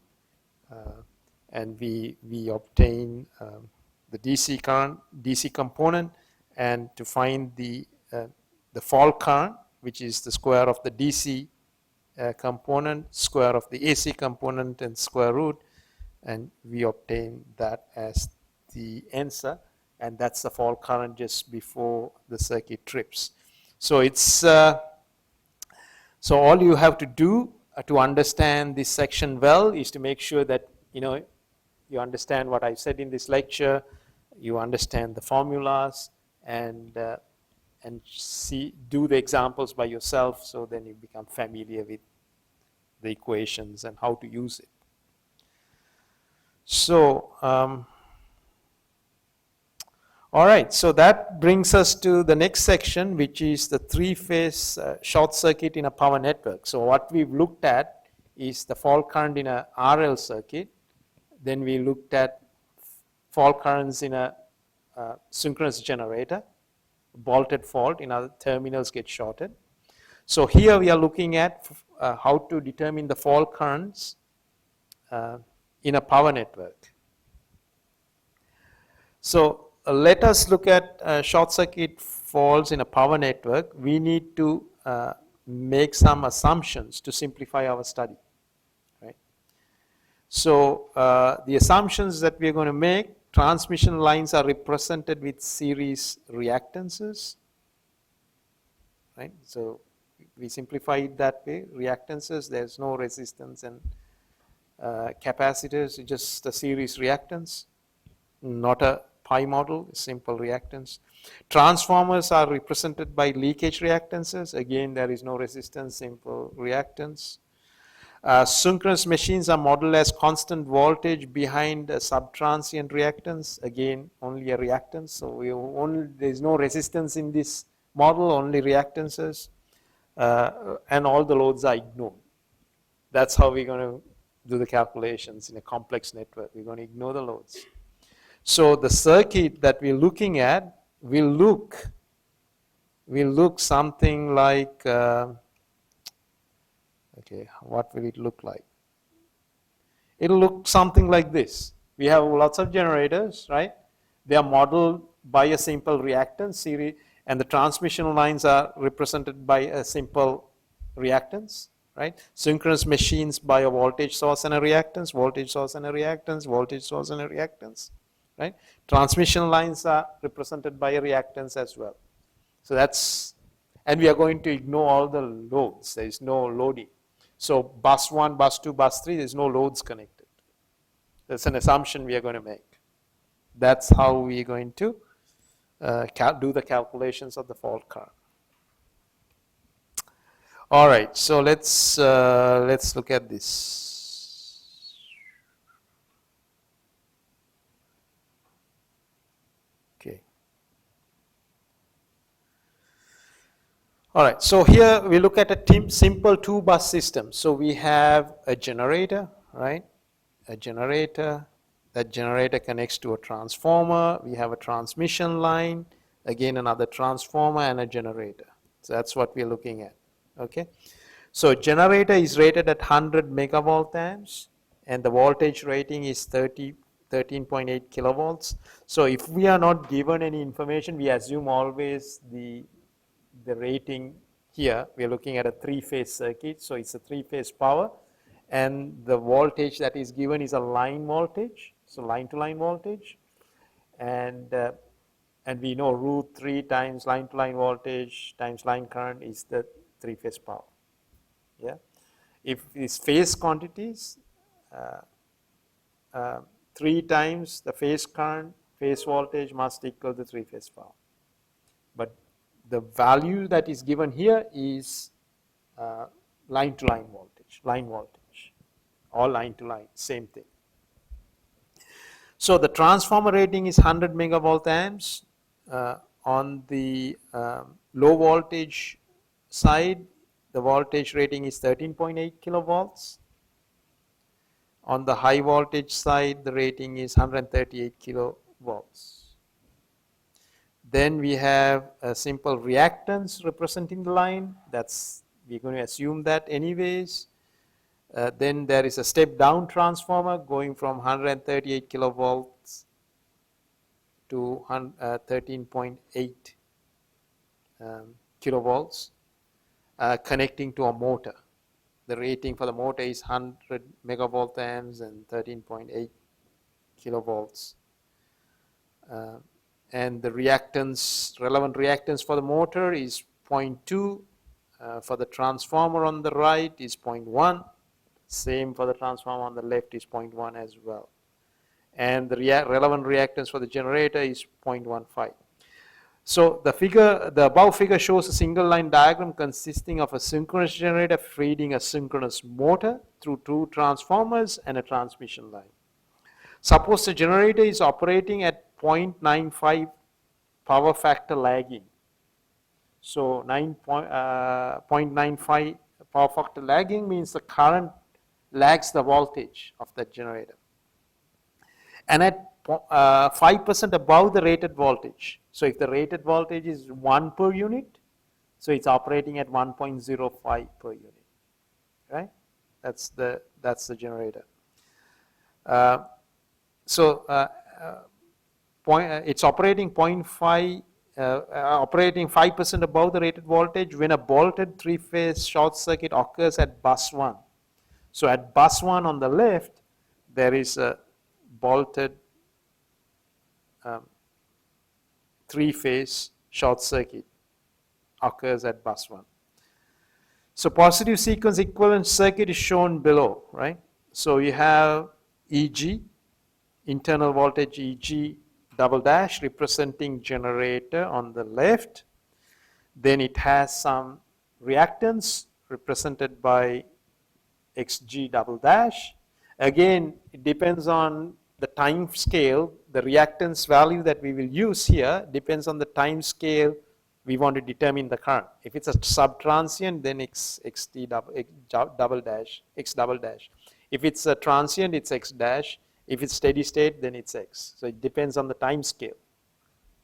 and we obtain the DC current, DC component, and to find the fault current, which is the square of the DC component, square of the AC component, and square root, and we obtain that as the answer, and that's the fault current just before the circuit trips. So it's so all you have to do to understand this section well is to make sure that you understand what I said in this lecture, you understand the formulas, and do the examples by yourself, so then you become familiar with the equations and how to use it. So all right, so that brings us to the next section, which is the 3-phase short circuit in a power network. So what we've looked at is the fault current in a RL circuit. Then we looked at fault currents in a synchronous generator, bolted fault, in other terminals get shorted. So here we are looking at how to determine the fault currents in a power network. So let us look at short circuit faults in a power network. We need to make some assumptions to simplify our study. Right? So the assumptions that we are going to make: transmission lines are represented with series reactances. Right? So we simplify it that way. Reactances, there's no resistance, and capacitors, just a series reactance, not a pi model, simple reactance. Transformers are represented by leakage reactances. Again, there is no resistance, simple reactance. Synchronous machines are modeled as constant voltage behind a subtransient reactance. Again, only a reactance. So there's no resistance in this model, only reactances. And all the loads are ignored. That's how we're going to do the calculations in a complex network. We're going to ignore the loads. So the circuit that we're looking at will look something like, okay, what will it look like? It'll look something like this. We have lots of generators, right? They are modeled by a simple reactance series, and the transmission lines are represented by a simple reactance, right? Synchronous machines by a voltage source and a reactance, voltage source and a reactance, voltage source and a reactance, right? Transmission lines are represented by a reactance as well. So that's, and we are going to ignore all the loads. There is no loading. So bus 1, bus 2, bus 3, there's no loads connected. That's an assumption we are going to make. That's how we are going to do the calculations of the fault current. All right, so let's look at this. Okay. All right, so here we look at a simple 2-bus system. So we have a generator, right? A generator. That generator connects to a transformer. We have a transmission line, again another transformer and a generator. So that's what we're looking at. Okay, so generator is rated at 100 megavolt amps, and the voltage rating is 13.8 kilovolts. So if we are not given any information, we assume always the rating here. We are looking at a 3-phase circuit, so it's a 3-phase power, and the voltage that is given is a line voltage, so line-to-line voltage, and we know √3 times line-to-line voltage times line current is the 3-phase power. Yeah, if it's phase quantities, 3 times the phase current, phase voltage must equal the 3-phase power. But the value that is given here is line-to-line voltage, line voltage, or line-to-line, same thing. So the transformer rating is 100 megavolt amps. On the low voltage side, the voltage rating is 13.8 kilovolts. On the high voltage side, the rating is 138 kilovolts. Then we have a simple reactance representing the line. We're going to assume that anyways. Then there is a step down transformer going from 138 kilovolts to 13.8 kilovolts, connecting to a motor. The rating for the motor is 100 megavolt amps and 13.8 kilovolts. And the relevant reactance for the motor is 0.2. For the transformer on the right is 0.1. Same for the transformer on the left is 0.1 as well. And the relevant reactance for the generator is 0.15. So the above figure shows a single line diagram consisting of a synchronous generator feeding a synchronous motor through 2 transformers and a transmission line. Suppose the generator is operating at 0.95 power factor lagging. So 0.95 power factor lagging means the current lags the voltage of that generator. And at 5% above the rated voltage. So if the rated voltage is 1 per unit, so it's operating at 1.05 per unit, right? That's the generator. It's operating 0.5, operating 5% above the rated voltage when a bolted 3-phase short circuit occurs at bus 1. So at bus 1 on the left, there is a bolted 3-phase short circuit occurs at bus 1. So positive sequence equivalent circuit is shown below, right? So you have EG, internal voltage EG double dash representing generator on the left. Then it has some reactance represented by xg double dash. Again, it depends on the time scale. The reactance value that we will use here depends on the time scale we want to determine the current. If it's a subtransient, then xt double dash, x double dash. If it's a transient, it's x dash. If it's steady state, then it's x. So it depends on the time scale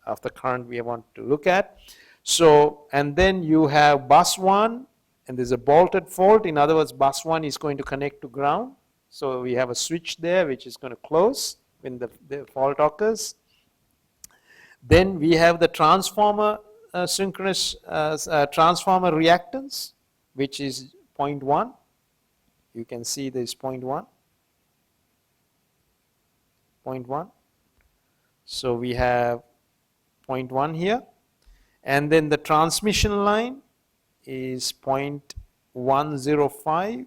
of the current we want to look at. So, and then you have bus 1, and there's a bolted fault. In other words, bus 1 is going to connect to ground. So we have a switch there which is going to close when the fault occurs. Then we have the transformer synchronous transformer reactance, which is 0.1. You can see this 0.1. 0.1. So we have 0.1 here. And then the transmission line is 0.105,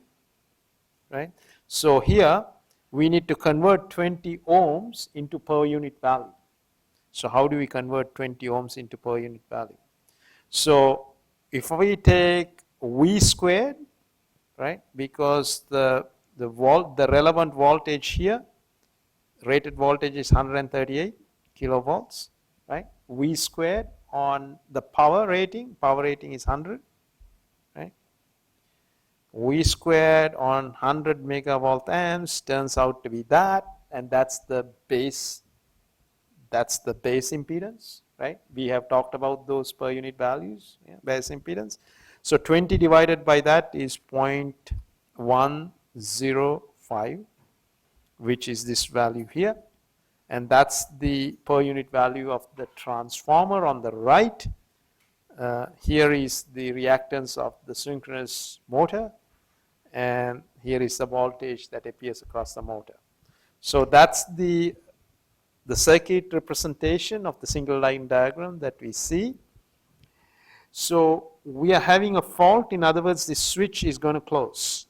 right? So here we need to convert 20 ohms into per unit value. So how do we convert 20 ohms into per unit value? So if we take V squared, right, because the relevant voltage here, rated voltage is 138 kilovolts, right? V squared on the power rating is 100, right? V squared on 100 megavolt amps turns out to be that, and that's the base impedance, right? We have talked about those per unit values, yeah, base impedance. So 20 divided by that is 0.105, which is this value here. And that's the per unit value of the transformer on the right. Here is the reactance of the synchronous motor, and here is the voltage that appears across the motor. So that's the circuit representation of the single line diagram that we see. So we are having a fault. In other words, the switch is going to close.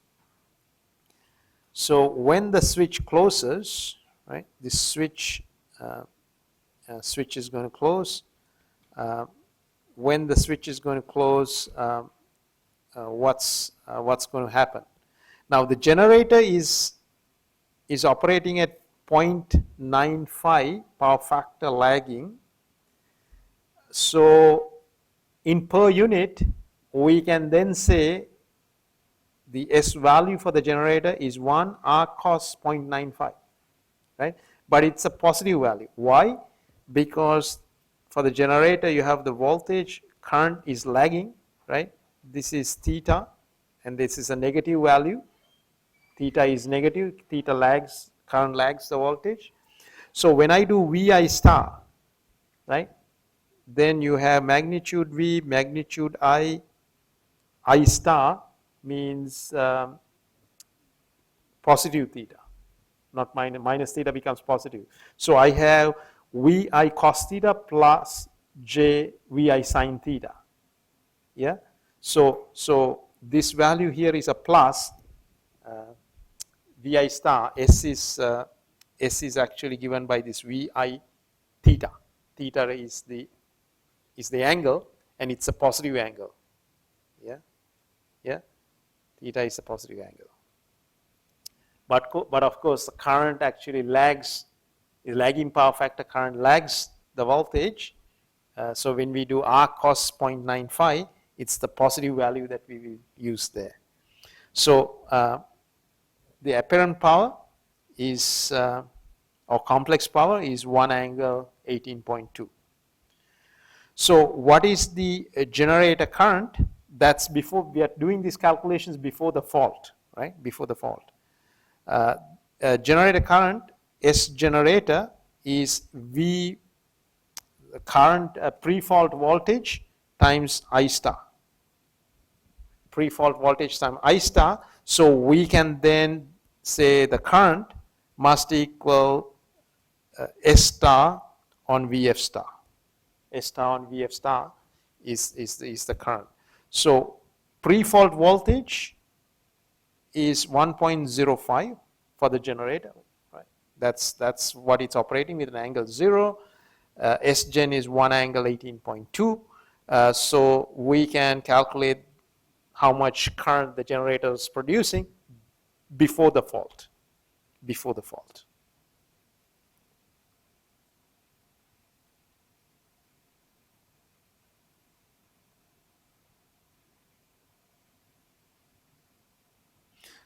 So when the switch closes, right, this switch is going to close. When the switch is going to close, what's going to happen? Now the generator is operating at 0.95 power factor lagging. So in per unit, we can then say the S value for the generator is 1 R cos 0.95, right? But it's a positive value. Why? Because for the generator you have the voltage, current is lagging, right? This is theta, and this is a negative value. Theta is negative, theta lags, current lags the voltage. So when I do VI star, right, then you have magnitude V, magnitude I star means positive theta, not minus theta becomes positive. So I have VI cos theta plus J VI sin theta. Yeah. So this value here is a plus. VI star, S is actually given by this VI theta. Theta is the angle, and it's a positive angle. Yeah, yeah. Theta is a positive angle. But of course the current actually lags, is lagging power factor current lags the voltage. So when we do R cos 0.95, it's the positive value that we will use there. So the apparent power is, or complex power is 1 angle 18.2. So what is the generator current? That's before, we are doing these calculations before the fault, right? Before the fault. Generator current, S generator is V current pre-fault voltage times I star. Pre-fault voltage times I star. So we can then say the current must equal S star on VF star. S star on VF star is the current. So pre-fault voltage is 1.05 for the generator. Right? That's what it's operating with an angle 0. S gen is 1 angle 18.2. So we can calculate how much current the generator is producing before the fault. Before the fault.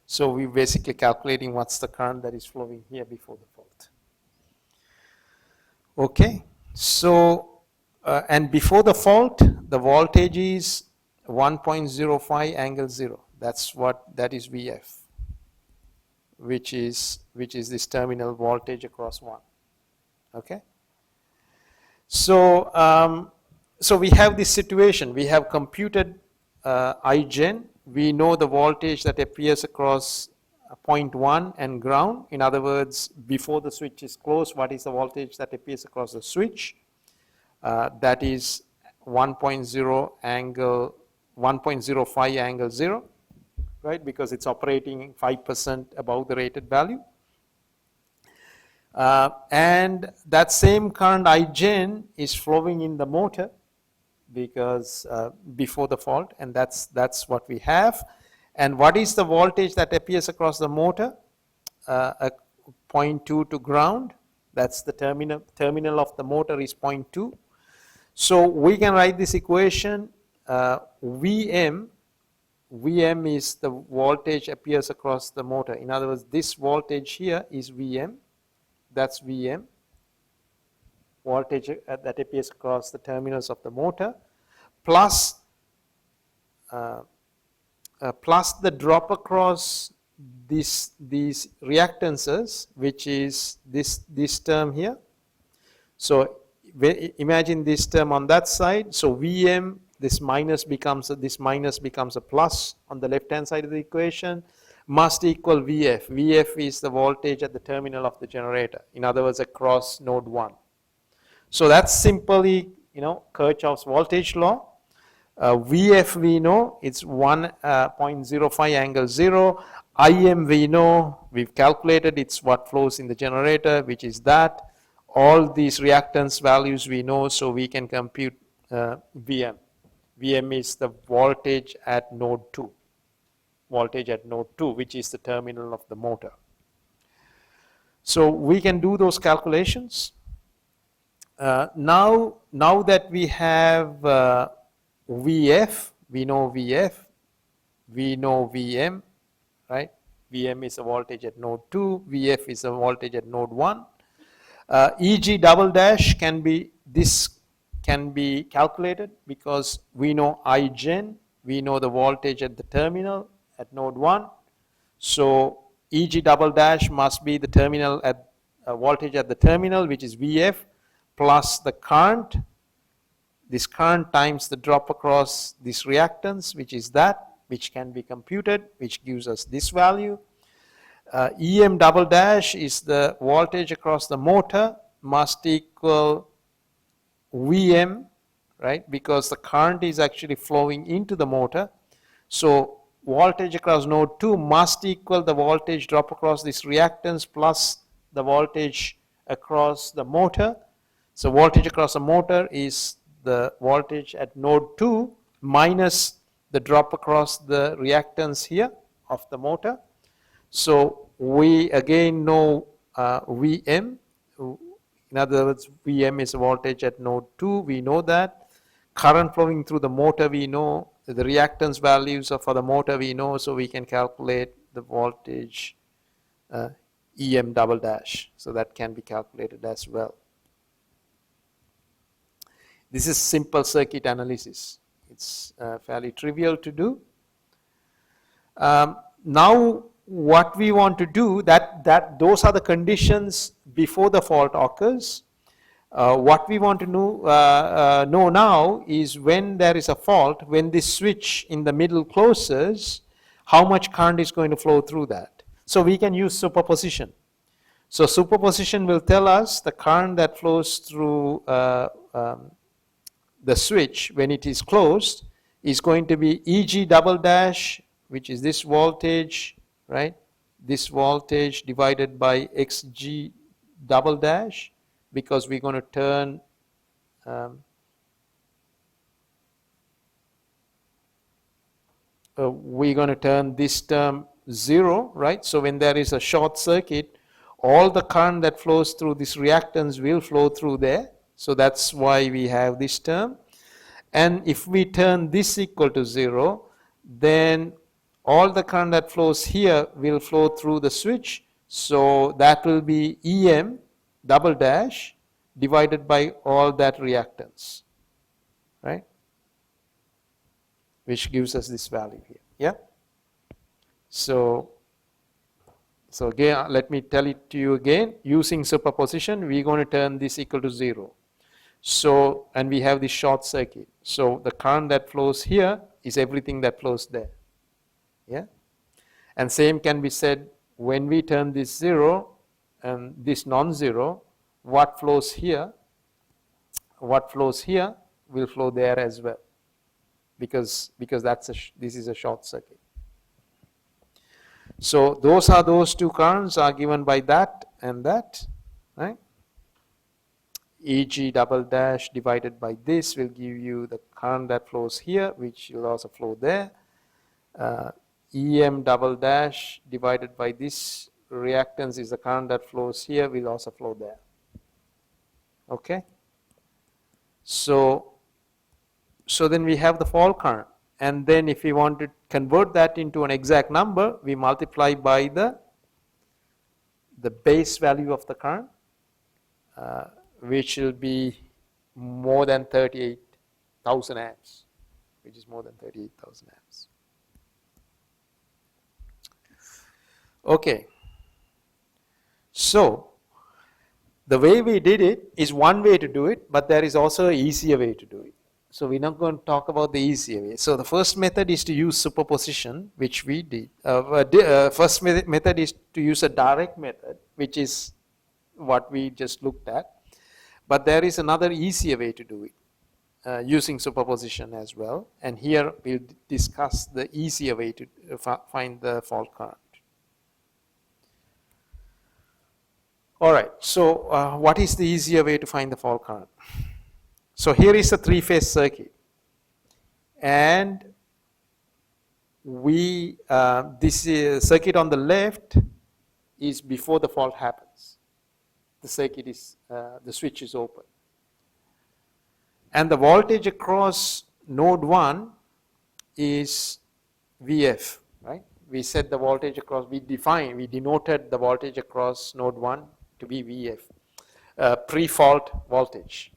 So we're basically calculating what's the current that is flowing here before the fault. Okay, so and before the fault, the voltage is 1.05 angle 0. That is VF, which is this terminal voltage across 1. Okay. So so we have this situation. We have computed Igen. We know the voltage that appears across point 1 and ground. In other words, before the switch is closed, what is the voltage that appears across the switch? That is 1.05 angle 0, right? Because it's operating 5% above the rated value. And that same current Igen is flowing in the motor because before the fault, and that's what we have. And what is the voltage that appears across the motor? 0.2 to ground. That's the terminal of the motor is 0.2. So we can write this equation. Vm is the voltage appears across the motor. In other words, this voltage here is Vm. That's Vm, voltage that appears across the terminals of the motor, plus the drop across these reactances, which is this term here. So imagine this term on that side. So Vm, this minus becomes a plus on the left hand side of the equation, must equal Vf. Vf is the voltage at the terminal of the generator. In other words, across node 1. So that's simply, Kirchhoff's voltage law. Vf we know it's 1.05 angle 0. Im we know, we've calculated, it's what flows in the generator, which is that. All these reactance values we know, so we can compute Vm. Vm is the voltage at node 2. Voltage at node 2, which is the terminal of the motor. So we can do those calculations. Now that we have Vf, we know Vf, we know Vm, right? Vm is a voltage at node 2, Vf is a voltage at node 1. Eg double dash can be calculated because we know Igen, we know the voltage at the terminal at node 1. So Eg double dash must be the terminal at voltage at the terminal, which is Vf, plus the current, this current times the drop across this reactance, which is that, which can be computed, which gives us this value. Em double dash is the voltage across the motor, must equal Vm, right? Because the current is actually flowing into the motor. So voltage across node 2 must equal the voltage drop across this reactance plus the voltage across the motor. So voltage across the motor is the voltage at node 2 minus the drop across the reactance here of the motor. So we again know Vm. In other words, Vm is voltage at node 2. We know that. Current flowing through the motor we know. The reactance values for the motor we know. So we can calculate the voltage Em double dash. So that can be calculated as well. This is simple circuit analysis. It's fairly trivial to do. Now what we want to do, those are the conditions before the fault occurs. What we want to know now is when there is a fault, when this switch in the middle closes, how much current is going to flow through that. So we can use superposition. So superposition will tell us the current that flows through the switch when it is closed is going to be Eg double dash, which is this voltage, right? This voltage divided by Xg double dash, because we're going to turn this term 0, right? So when there is a short circuit, all the current that flows through this reactance will flow through there. So that's why we have this term. And if we turn this equal to 0, then all the current that flows here will flow through the switch. So that will be EM double dash divided by all that reactance, right? Which gives us this value here. Yeah. So again, let me tell it to you again. Using superposition, we're going to turn this equal to 0. So, and we have this short circuit. So the current that flows here is everything that flows there. Yeah. And same can be said when we turn this 0 and this non-zero, what flows here will flow there as well, because this is a short circuit. So those two currents are given by that and that, right? Eg double dash divided by this will give you the current that flows here, which will also flow there. Em double dash divided by this reactance is the current that flows here, will also flow there. Okay? So then we have the fault current. And then if we want to convert that into an exact number, we multiply by the base value of the current, which will be more than 38,000 amps, which is more than 38,000 amps. Okay. So the way we did it is one way to do it, but there is also an easier way to do it. So we're not going to talk about the easier way. So the first method is to use superposition, which we did. First method is to use a direct method, which is what we just looked at. But there is another easier way to do it, using superposition as well. And here we'll discuss the easier way to find the fault current. All right, so what is the easier way to find the fault current? So here is a three-phase circuit, and this circuit on the left is before the fault happens. The circuit is, the switch is open, and the voltage across node 1 is VF, right? We said the voltage across, we denoted the voltage across node 1 to be VF, pre-fault voltage.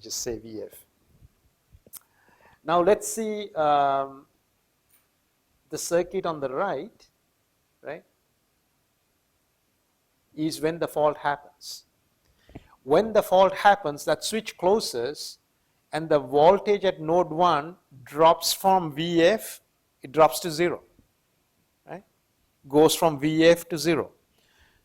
Just say VF. Now let's see the circuit on the right, is when the fault happens. When the fault happens, that switch closes and the voltage at node 1 drops from VF, it drops to 0, right? Goes from VF to 0.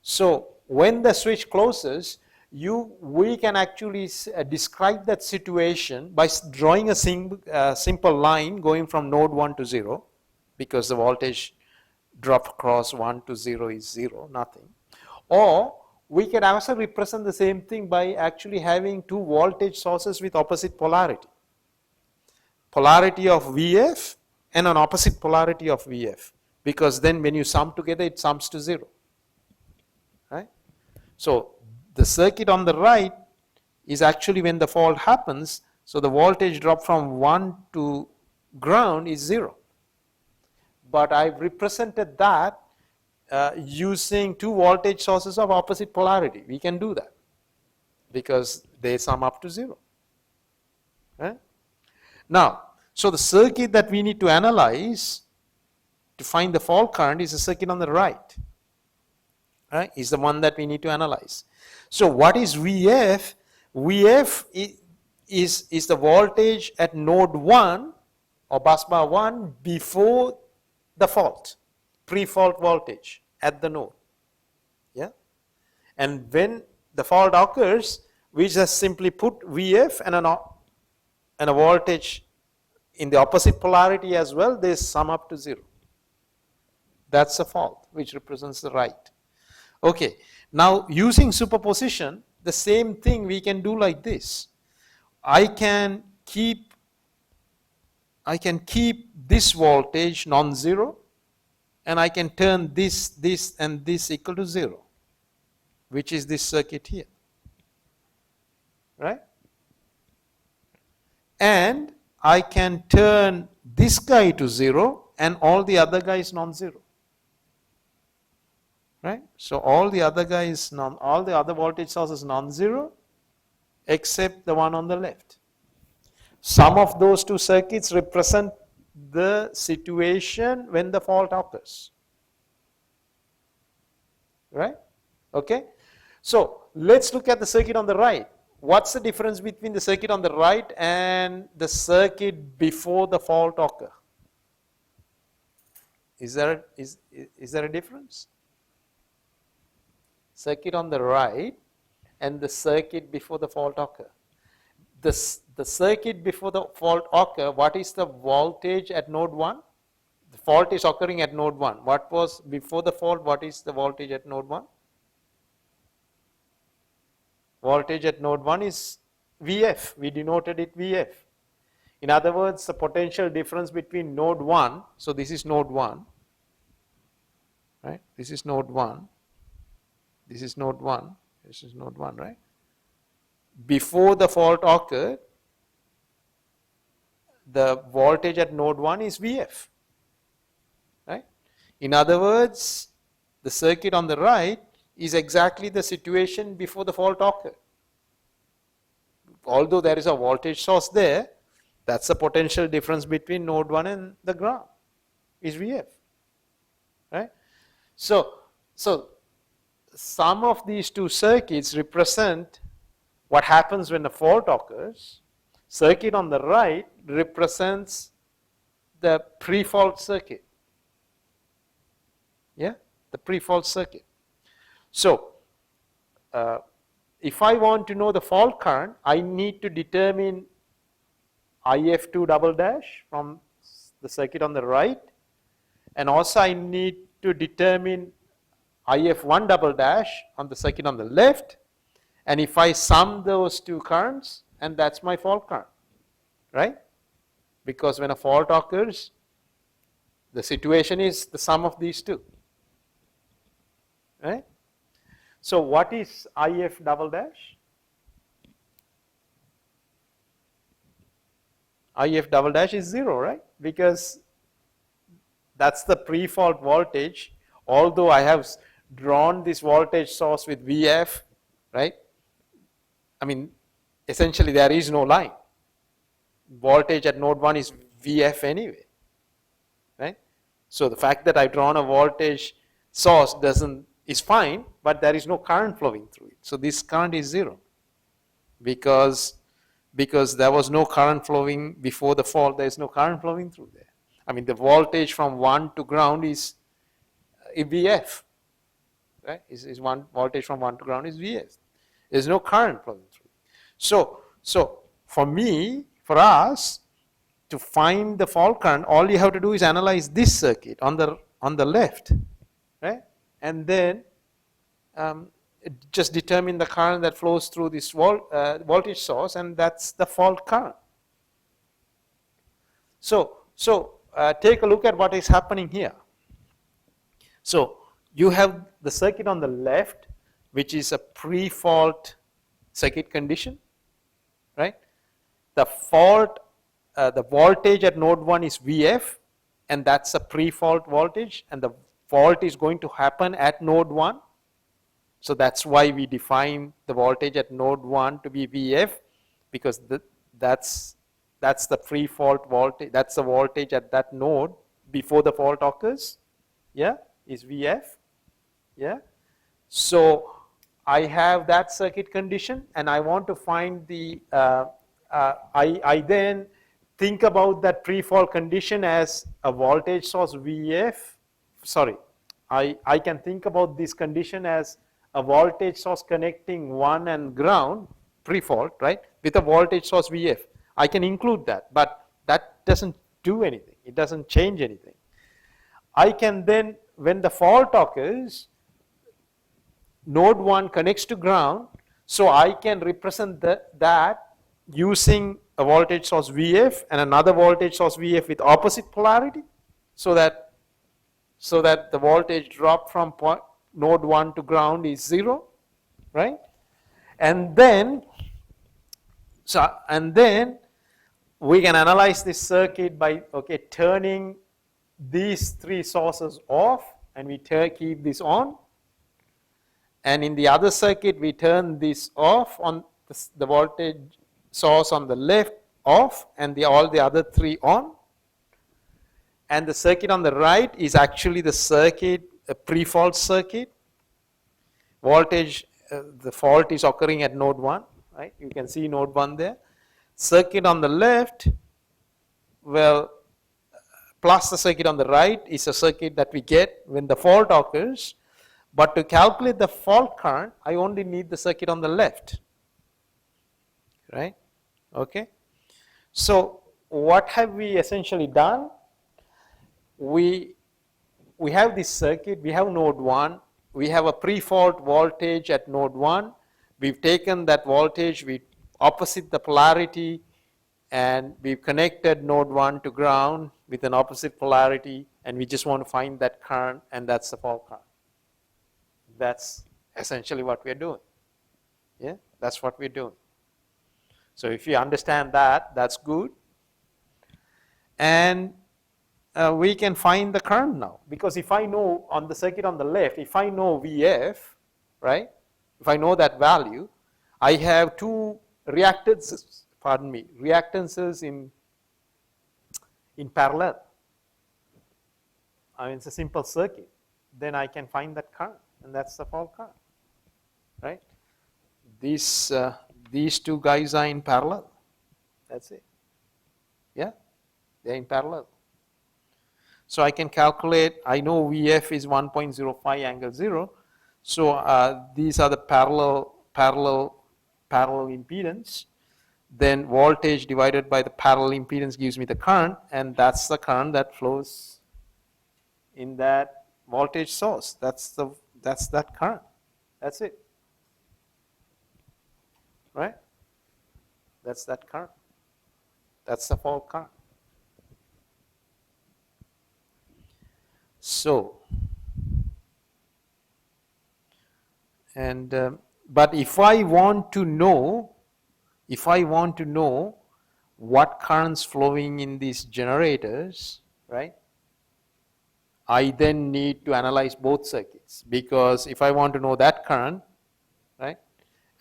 So when the switch closes, we can actually describe that situation by drawing a simple line going from node 1 to 0, because the voltage drop across 1 to 0 is 0, nothing. Or we can also represent the same thing by actually having two voltage sources with opposite polarity. Polarity of VF and an opposite polarity of VF, because then when you sum together, it sums to 0, right? So the circuit on the right is actually when the fault happens, so the voltage drop from 1 to ground is 0. But I've represented that using two voltage sources of opposite polarity. We can do that because they sum up to 0. Right? Now, so the circuit that we need to analyze to find the fault current is the circuit on the right. Right? Is the one that we need to analyze. So what is VF? VF is the voltage at node 1 or bus bar 1 before the fault, pre-fault voltage at the node. Yeah? And when the fault occurs, we just simply put VF and a voltage in the opposite polarity as well, they sum up to 0. That's the fault, which represents the right. Okay, now using superposition, the same thing we can do like this. I can keep this voltage non-zero, and I can turn this and this equal to 0, which is this circuit here, right? And I can turn this guy to 0 and all the other guys non-zero, right? So all the other guys, all the other voltage sources non-zero except the one on the left. Sum of those two circuits represent the situation when the fault occurs, right? Okay, so let's look at the circuit on the right. What's the difference between the circuit on the right and the circuit before the fault occur? Is there a difference? Circuit on the right and the circuit before the fault occur. The circuit before the fault occur, what is the voltage at node 1? The fault is occurring at node 1. What was before the fault? What is the voltage at node 1? Voltage at node 1 is Vf. We denoted it Vf. In other words, the potential difference between node 1, so this is node 1, right? This is node 1. This is node 1. This is node 1, right? Before the fault occurred, the voltage at node 1 is Vf, right? In other words, the circuit on the right is exactly the situation before the fault occurred. Although there is a voltage source there, that's the potential difference between node 1 and the ground, is Vf, right? So sum of these two circuits represent what happens when the fault occurs. Circuit on the right represents the pre-fault circuit. Yeah, the pre-fault circuit. So, if I want to know the fault current, I need to determine IF2 double dash from the circuit on the right, and also I need to determine IF1 double dash on the circuit on the left, and if I sum those two currents, and that's my fault current, right? Because when a fault occurs, the situation is the sum of these two, right? So what is IF double dash? IF double dash is 0, right? Because that's the pre-fault voltage. Although I have drawn this voltage source with Vf, right? I mean, essentially there is no line. Voltage at node 1 is Vf anyway, right? So the fact that I've drawn a voltage source is fine, but there is no current flowing through it. So this current is 0 because there was no current flowing before the fault. There is no current flowing through there. I mean, the voltage from 1 to ground is Vf, right? Is one voltage from 1 to ground is Vs. There's no current flowing through. So for us to find the fault current, all you have to do is analyze this circuit on the left, right? And then just determine the current that flows through this voltage source, and that's the fault current. So take a look at what is happening here. So you have the circuit on the left, which is a pre-fault circuit condition, right? The voltage at node 1 is Vf, and that's a pre-fault voltage, and the fault is going to happen at node 1. So that's why we define the voltage at node 1 to be Vf, because that's the pre-fault voltage, that's the voltage at that node before the fault occurs, yeah, is Vf, yeah. So I have that circuit condition, and I want to find the, I then think about that pre-fault condition as a voltage source Vf, sorry, I can think about this condition as a voltage source connecting 1 and ground, pre-fault, right, with a voltage source Vf. I can include that, but that doesn't do anything. It doesn't change anything. I can then, when the fault occurs, node 1 connects to ground, so I can represent that using a voltage source Vf and another voltage source Vf with opposite polarity, so that so that the voltage drop from node 1 to ground is 0, right? And then we can analyze this circuit by turning these 3 sources off, and we keep this on. And in the other circuit, we turn this off, on the voltage source on the left off, and all the other 3 on. And the circuit on the right is actually the circuit, a pre-fault circuit. Voltage, the fault is occurring at node 1, right? You can see node 1 there. Circuit on the left, well, plus the circuit on the right is a circuit that we get when the fault occurs. But to calculate the fault current, I only need the circuit on the left, right? Okay. So what have we essentially done? We have this circuit, we have node 1, we have a pre-fault voltage at node 1. We've taken that voltage, we opposite the polarity, and we've connected node 1 to ground with an opposite polarity, and we just want to find that current, and that's the fault current. That's essentially what we're doing. Yeah, that's what we're doing. So if you understand that, that's good. And we can find the current now, because if I know on the circuit on the left, if I know Vf, right, if I know that value, I have 2 reactances in parallel. I mean, it's a simple circuit. Then I can find that current, and that's the fault current, right? These 2 guys are in parallel. That's it. Yeah, they're in parallel. So I can calculate, I know Vf is 1.05 angle 0. So these are the parallel impedance. Then voltage divided by the parallel impedance gives me the current, and that's the current that flows in that voltage source. That's that current. That's it. Right? That's that current. That's the fault current. So, and but if I want to know what currents flowing in these generators, right, I then need to analyze both circuits, because if I want to know that current, right,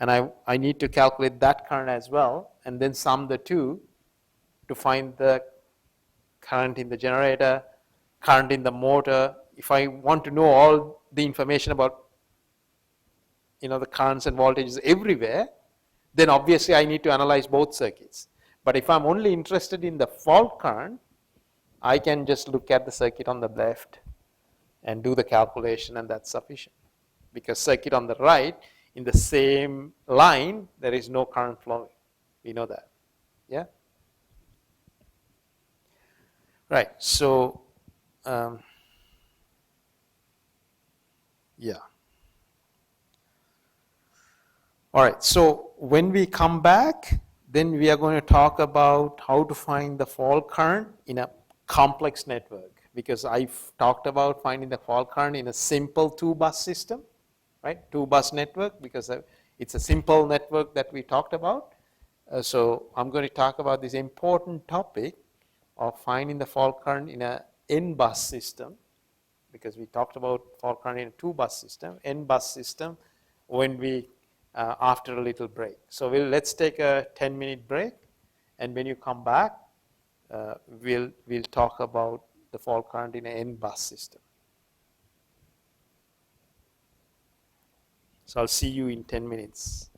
and I need to calculate that current as well, and then sum the 2 to find the current in the generator, current in the motor. If I want to know all the information about, the currents and voltages everywhere, then obviously I need to analyze both circuits. But if I'm only interested in the fault current, I can just look at the circuit on the left and do the calculation, and that's sufficient. Because circuit on the right, in the same line, there is no current flowing. We know that. Yeah? Right. So, yeah. All right. So when we come back, then we are going to talk about how to find the fault current in a complex network, because I've talked about finding the fault current in a simple 2-bus system, right? 2-bus network, because it's a simple network that we talked about. So I'm going to talk about this important topic of finding the fault current in a n-bus system, because we talked about fault current in a 2-bus system, n-bus system, when we after a little break. So let's take a 10-minute break, and when you come back, we'll talk about the fault current in an n-bus system. So I'll see you in 10 minutes.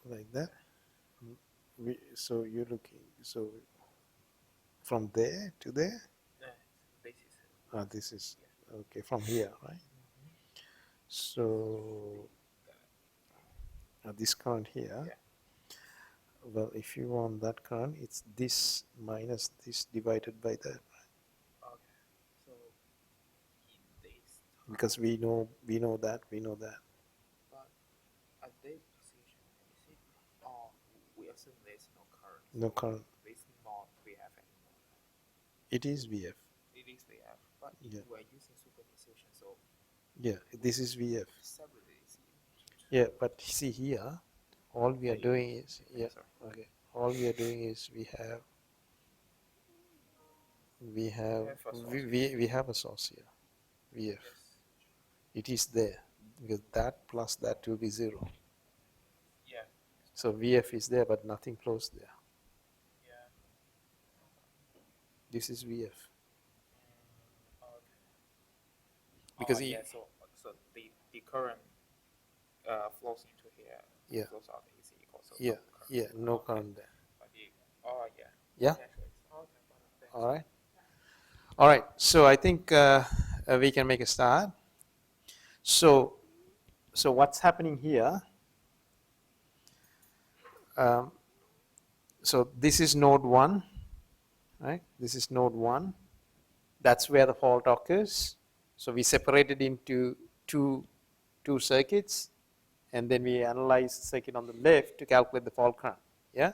like that. So you're looking, so from there to there? This is, okay, from here, right? So this current here, well, if you want that current, it's this minus this divided by that. Because we know that. At this position, is it? Oh, we assume there's no current. No current. It's not VF anymore. It is VF. It is VF, but Yeah. we are using superposition, so Yeah, this is VF. stability is Yeah, but see here, all we are doing is, yeah, okay, all we are doing is we have a source here, VF. It is there because that plus that will be 0. Yeah. So VF is there, but nothing flows there. Yeah. This is VF. Okay. Because so the current flows into here. Yeah. Flows out is equal. So no current there. But yeah. Yeah. Okay. Thanks. All right. So I think we can make a start. So what's happening here? So this is node 1, right? This is node 1. That's where the fault occurs. So we separated into two circuits, and then we analyze the circuit on the left to calculate the fault current. Yeah.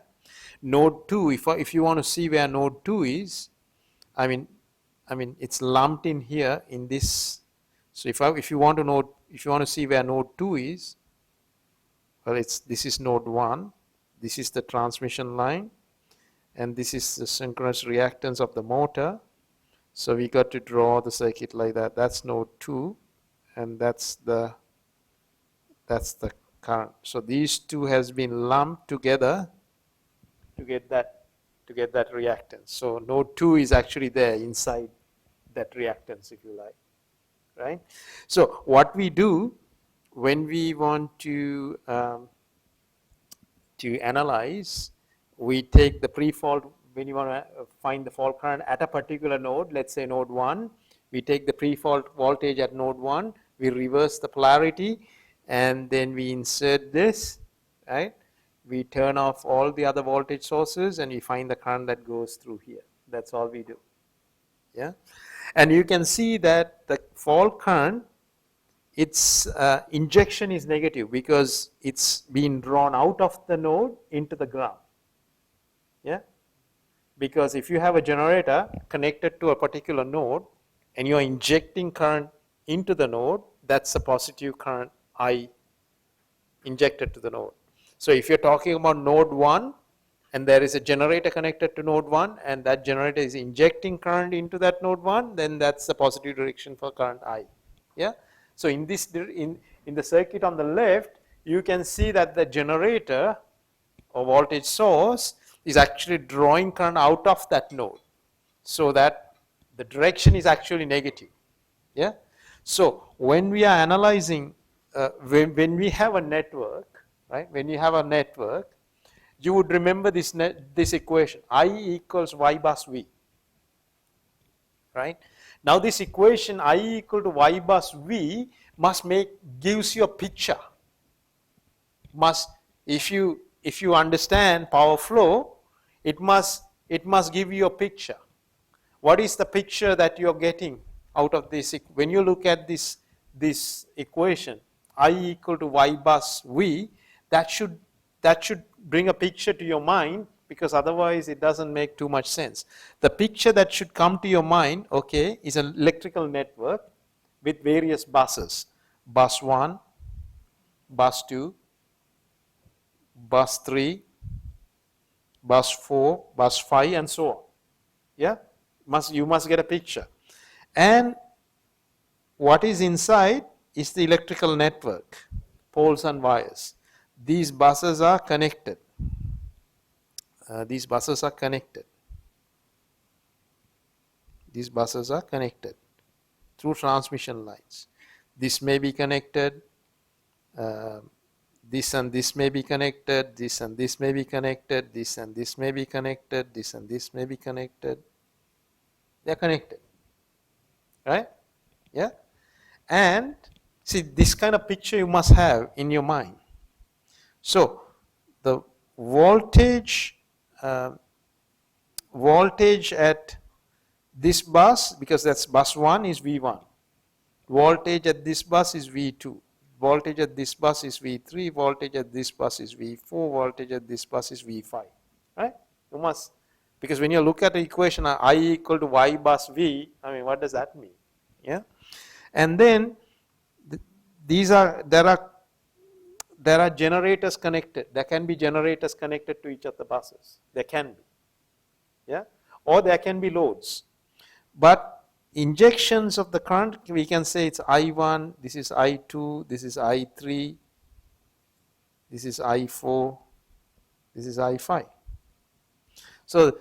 Node 2. If you want to see where node 2 is, I mean it's lumped in here in this. So if you want to see where node 2 is, well, this is node 1. This is the transmission line, and this is the synchronous reactance of the motor. So we got to draw the circuit like that. That's node 2, and that's the current. So these two has been lumped together to get that reactance. So node 2 is actually there inside that reactance, if you like, right? So what we do when we want to analyze, we take the pre-fault. When you want to find the fault current at a particular node, let's say node 1, we take the pre-fault voltage at node 1, we reverse the polarity, and then we insert this, right? We turn off all the other voltage sources, and we find the current that goes through here. That's all we do. Yeah, and you can see that the fault current, its injection is negative because it's been drawn out of the node into the ground. Yeah, because if you have a generator connected to a particular node and you are injecting current into the node, that's a positive current I injected to the node. So if you're talking about node 1 and there is a generator connected to node 1 and that generator is injecting current into that node 1, then that's the positive direction for current I. Yeah. So in this in the circuit on the left, you can see that the generator or voltage source is actually drawing current out of that node, so that the direction is actually negative. Yeah. So when we are analyzing, when we have a network, right? When you have a network, you would remember this equation: I equals Y bus V. Right? Now this equation I equal to Y bus V gives you a picture. If you understand power flow, it must give you a picture. What is the picture that you're getting out of this? When you look at this equation, I equal to Y bus V, that should bring a picture to your mind, because otherwise it doesn't make too much sense. The picture that should come to your mind, okay, is an electrical network with various buses. Bus 1, bus 2, bus 3, bus 4, bus 5, and so on. Yeah? You must get a picture. And what is inside is the electrical network, poles and wires. These buses are connected. These buses are connected through transmission lines. This may be connected, this and this may be connected, this and this may be connected, this and this may be connected, this and this may be connected. They are connected, right? Yeah. And see, this kind of picture you must have in your mind. So the voltage at this bus, because that's bus 1 is V1. Voltage at this bus is V2. Voltage at this bus is V3. Voltage at this bus is V4. Voltage at this bus is V5. Right? You must, because when you look at the equation I equal to Y bus V, I mean, what does that mean? Yeah. And then there are generators connected. There can be generators connected to each of the buses. There can be. Yeah. Or there can be loads. But injections of the current, we can say it's I1, this is I2, this is I3, this is I4, this is I5. So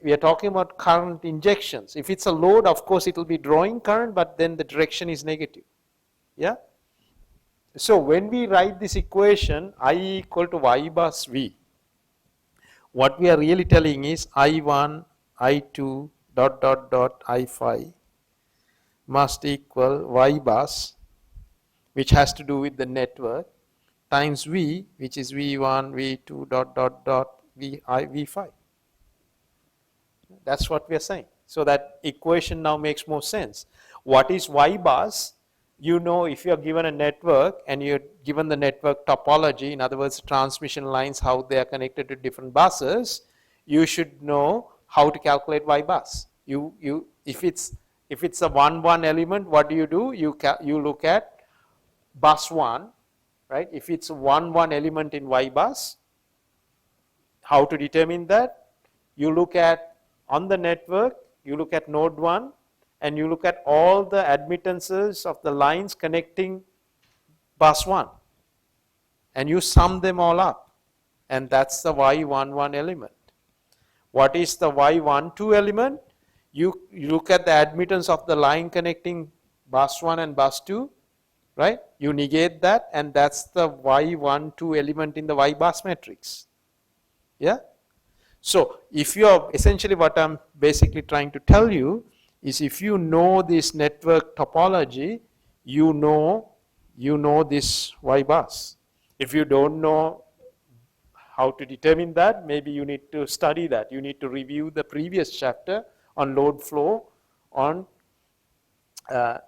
we are talking about current injections. If it's a load, of course it will be drawing current, but then the direction is negative. Yeah. So when we write this equation I equal to Y bus V, what we are really telling is I1, I2, dot dot dot I5 must equal Y bus, which has to do with the network, times V, which is V1, V2, dot dot dot V5. That's what we are saying. So that equation now makes more sense. What is Y bus? You know, if you are given a network and you're given the network topology, in other words, transmission lines, how they are connected to different buses, you should know how to calculate Y bus. If it's a 1-1 element, what do? You look at bus 1, right? If it's a 1-1 element in Y bus, how to determine that? You look at, on the network, you look at node 1, and you look at all the admittances of the lines connecting bus 1, and you sum them all up, and that's the Y11 element. What is the Y12 element? You look at the admittance of the line connecting bus 1 and bus 2, right? You negate that, and that's the Y12 element in the Y bus matrix. Yeah? So if you are, essentially what I'm basically trying to tell you is, if you know this network topology, you know this Y bus. If you don't know how to determine that, maybe you need to study that. You need to review the previous chapter on load flow, on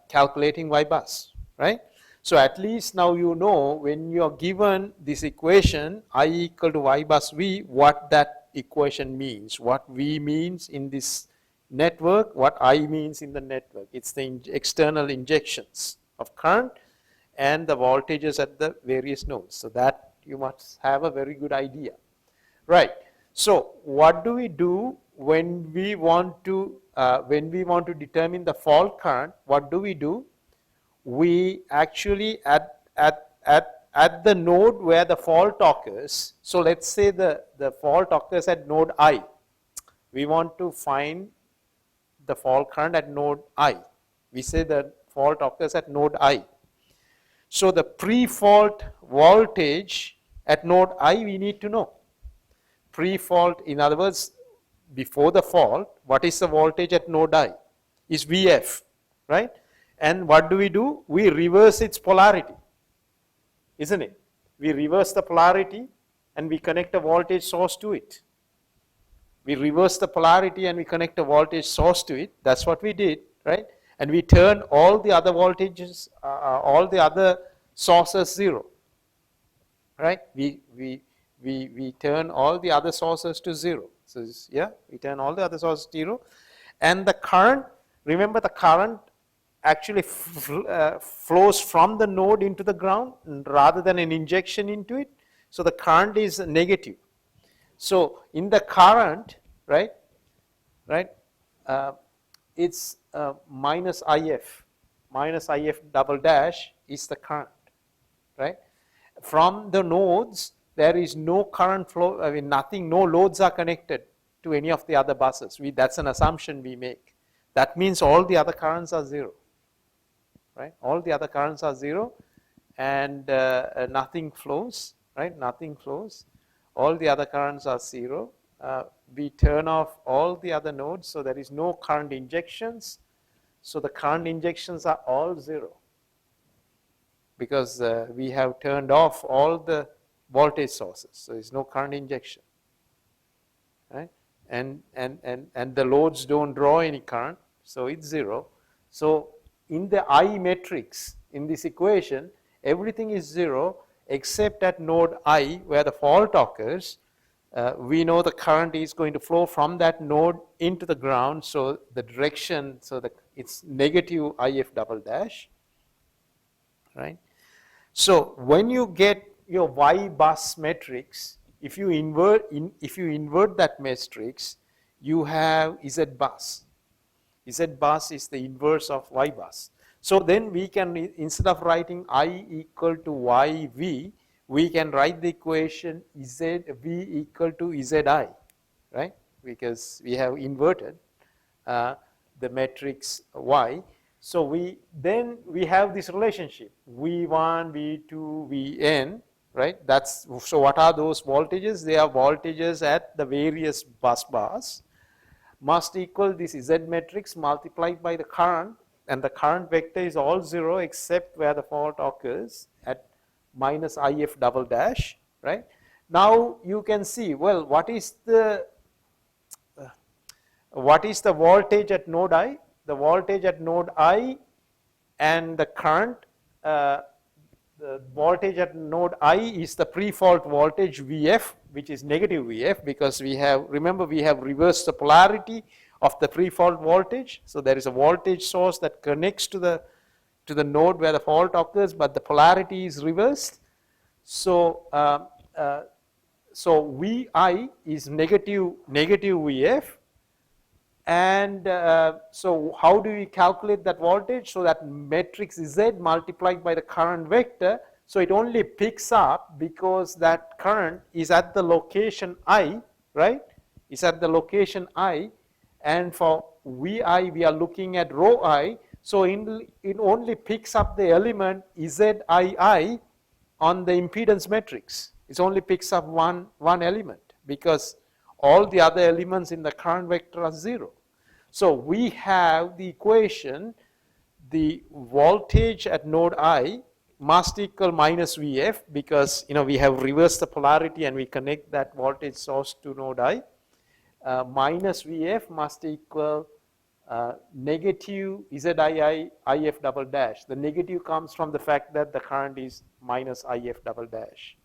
calculating Y bus, right? So at least now you know, when you are given this equation I equal to Y bus V, what that equation means, what V means in this network, what I means in the network. It's the external injections of current and the voltages at the various nodes. So that you must have a very good idea, right? So what do we do when we want to determine the fault current? What do? We actually at the node where the fault occurs. So let's say the fault occurs at node I. We want to find the fault current at node I. We say the fault occurs at node I. So the pre-fault voltage at node I we need to know. Pre-fault, in other words, before the fault, what is the voltage at node I? Is Vf, right? And what do? We reverse its polarity, isn't it? We reverse the polarity and we connect a voltage source to it. We reverse the polarity and we connect a voltage source to it. That's what we did, right? And we turn all the other voltages, all the other sources zero, right? We turn all the other sources to zero. So yeah, we turn all the other sources to zero, and the current. Remember, the current actually flows from the node into the ground rather than an injection into it. So the current is negative. So in the current, right, it's minus IF double dash is the current, right? From the nodes, there is no current flow. I mean, nothing. No loads are connected to any of the other buses. That's an assumption we make. That means all the other currents are zero, right? All the other currents are zero, and nothing flows, right? Nothing flows. All the other currents are 0. We turn off all the other nodes, so there is no current injections. So the current injections are all 0 because we have turned off all the voltage sources. So there's no current injection, right? And the loads don't draw any current, so it's 0. So in the I matrix, in this equation, everything is 0 except at node I where the fault occurs. We know the current is going to flow from that node into the ground, so the direction, so it's negative IF double dash, right? So when you get your Y bus matrix, if you invert that matrix, you have Z bus. Z bus is the inverse of Y bus. So then we can, instead of writing I equal to YV, we can write the equation ZV equal to ZI, right? Because we have inverted the matrix Y. So we have this relationship V1, V2, Vn, right? So what are those voltages? They are voltages at the various bus bars must equal this Z matrix multiplied by the current, and the current vector is all 0 except where the fault occurs at minus IF double dash, right? Now you can see, well, what is the voltage at node I? The voltage at node I and the current, the voltage at node I is the pre-fault voltage Vf, which is negative Vf, because remember we have reversed the polarity of the pre-fault voltage. So there is a voltage source that connects to the node where the fault occurs, but the polarity is reversed. So Vi is negative Vf. And so how do we calculate that voltage? So that matrix Z multiplied by the current vector, so it only picks up because that current is at the location I, right? Is at the location I, and for Vi we are looking at rho I, so it only picks up the element Zii on the impedance matrix. It only picks up one element because all the other elements in the current vector are 0. So we have the equation, the voltage at node I must equal minus Vf, because we have reversed the polarity and we connect that voltage source to node I. Minus Vf must equal negative Zii If double dash. The negative comes from the fact that the current is minus If double dash,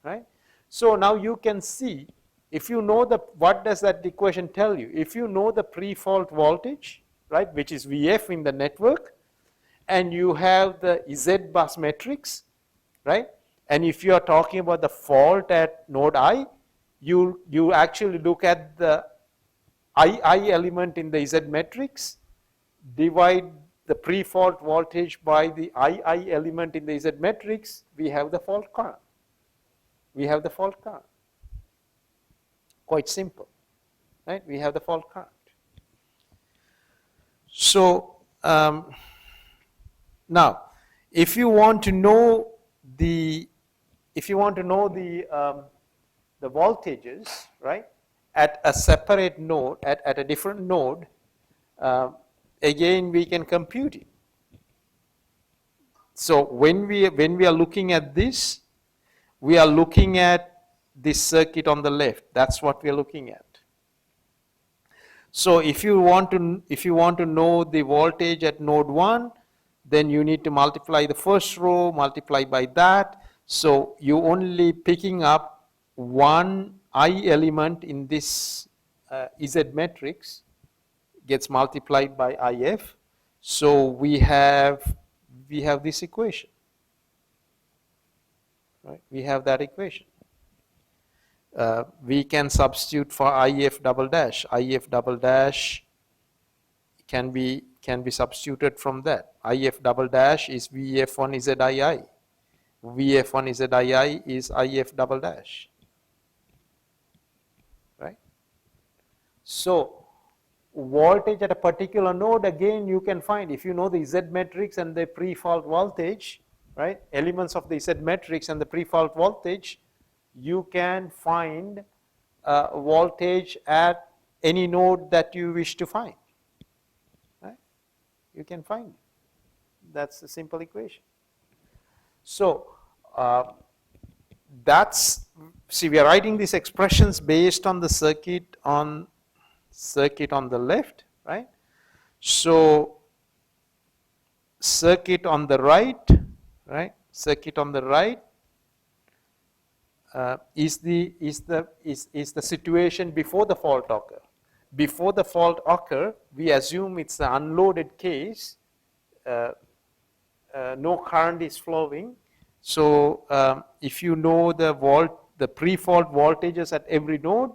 right? So now you can see, if you know what does that equation tell you? If you know the pre-fault voltage, right, which is Vf in the network, and you have the Z bus matrix, right, and if you are talking about the fault at node I, you actually look at the II element in the Z matrix, divide the pre-fault voltage by the II element in the Z matrix, we have the fault current. We have the fault current. Quite simple, right? We have the fault current. So now, if you want to know the voltages, right, at a separate node, at a different node, again we can compute it. So when we are looking at this, we are looking at this circuit on the left. That's what we are looking at. So if you want to know the voltage at node 1, then you need to multiply the first row, multiply by that. So you only picking up one I element in this Z matrix gets multiplied by IF. So we have this equation, right? We have that equation. We can substitute for IF double dash. IF double dash can be substituted from that. IF double dash is VF1 ZII. VF1 ZII is IF double dash, right? So voltage at a particular node, again you can find, if you know the Z matrix and the pre-fault voltage, right? Elements of the Z matrix and the pre-fault voltage, you can find voltage at any node that you wish to find, right? You can find it. That's the simple equation. So see, we are writing these expressions based on the circuit on the left, right? So circuit on the right, circuit on the right is the situation before the fault occur. Before the fault occur, we assume it's the unloaded case. No current is flowing. So if you know the pre-fault voltages at every node,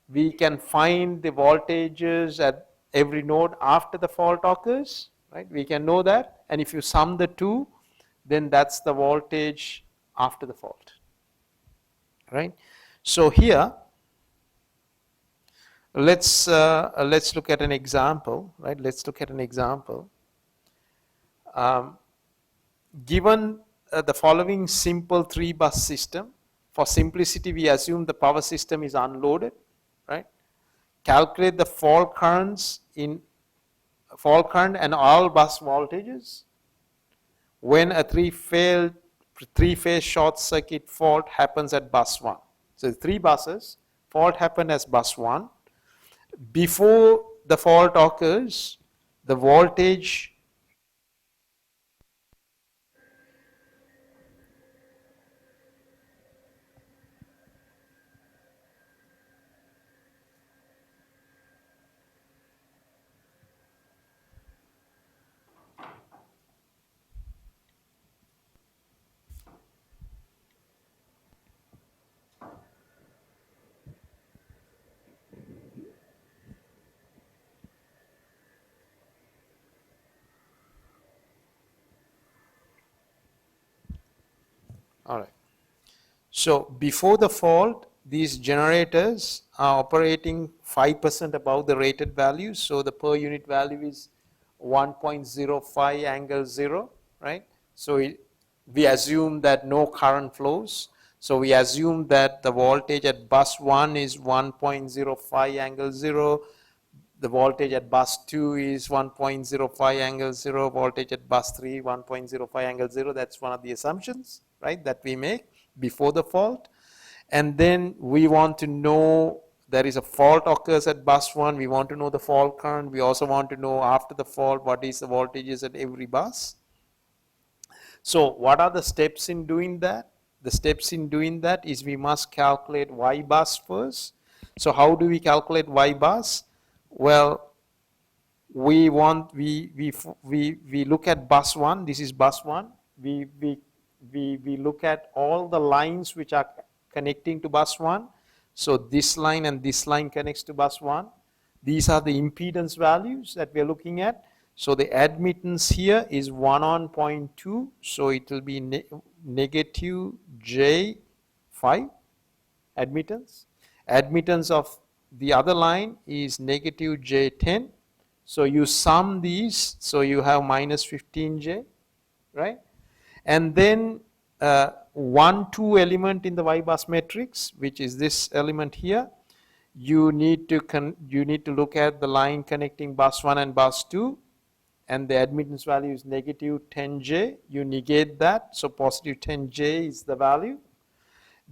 we can find the voltages at every node after the fault occurs, right? We can know that, and if you sum the two, then that's the voltage after the fault, right? So here, let's look at an example, right? Let's look at an example. Given the following simple 3-bus system, for simplicity we assume the power system is unloaded, right? Calculate the fault current and all bus voltages when a three-phase short circuit fault happens at bus 1. So 3 buses, fault happened as bus 1. Before the fault occurs, the voltage all right. So before the fault, these generators are operating 5% above the rated value. So the per unit value is 1.05 angle 0, right? So we assume that no current flows. So we assume that the voltage at bus 1 is 1.05 angle 0. The voltage at bus 2 is 1.05 angle 0. Voltage at bus 3, 1.05 angle 0. That's one of the assumptions, right, that we make before the fault. And then we want to know there is a fault occurs at bus 1. We want to know the fault current. We also want to know after the fault what is the voltages at every bus. So what are the steps in doing that? The steps in doing that is we must calculate Y bus first. So how do we calculate Y bus? Well, we look at bus 1. This is bus 1. We look at all the lines which are connecting to bus 1. So this line and this line connects to bus 1. These are the impedance values that we are looking at. So the admittance here is 1 on 0.2. So it will be negative J5 admittance. Admittance of the other line is negative J10. So you sum these, so you have minus 15J, right? And then 1, 2 element in the Y bus matrix, which is this element here. You need to look at the line connecting bus 1 and bus 2, and the admittance value is negative 10J. You negate that, so positive 10J is the value.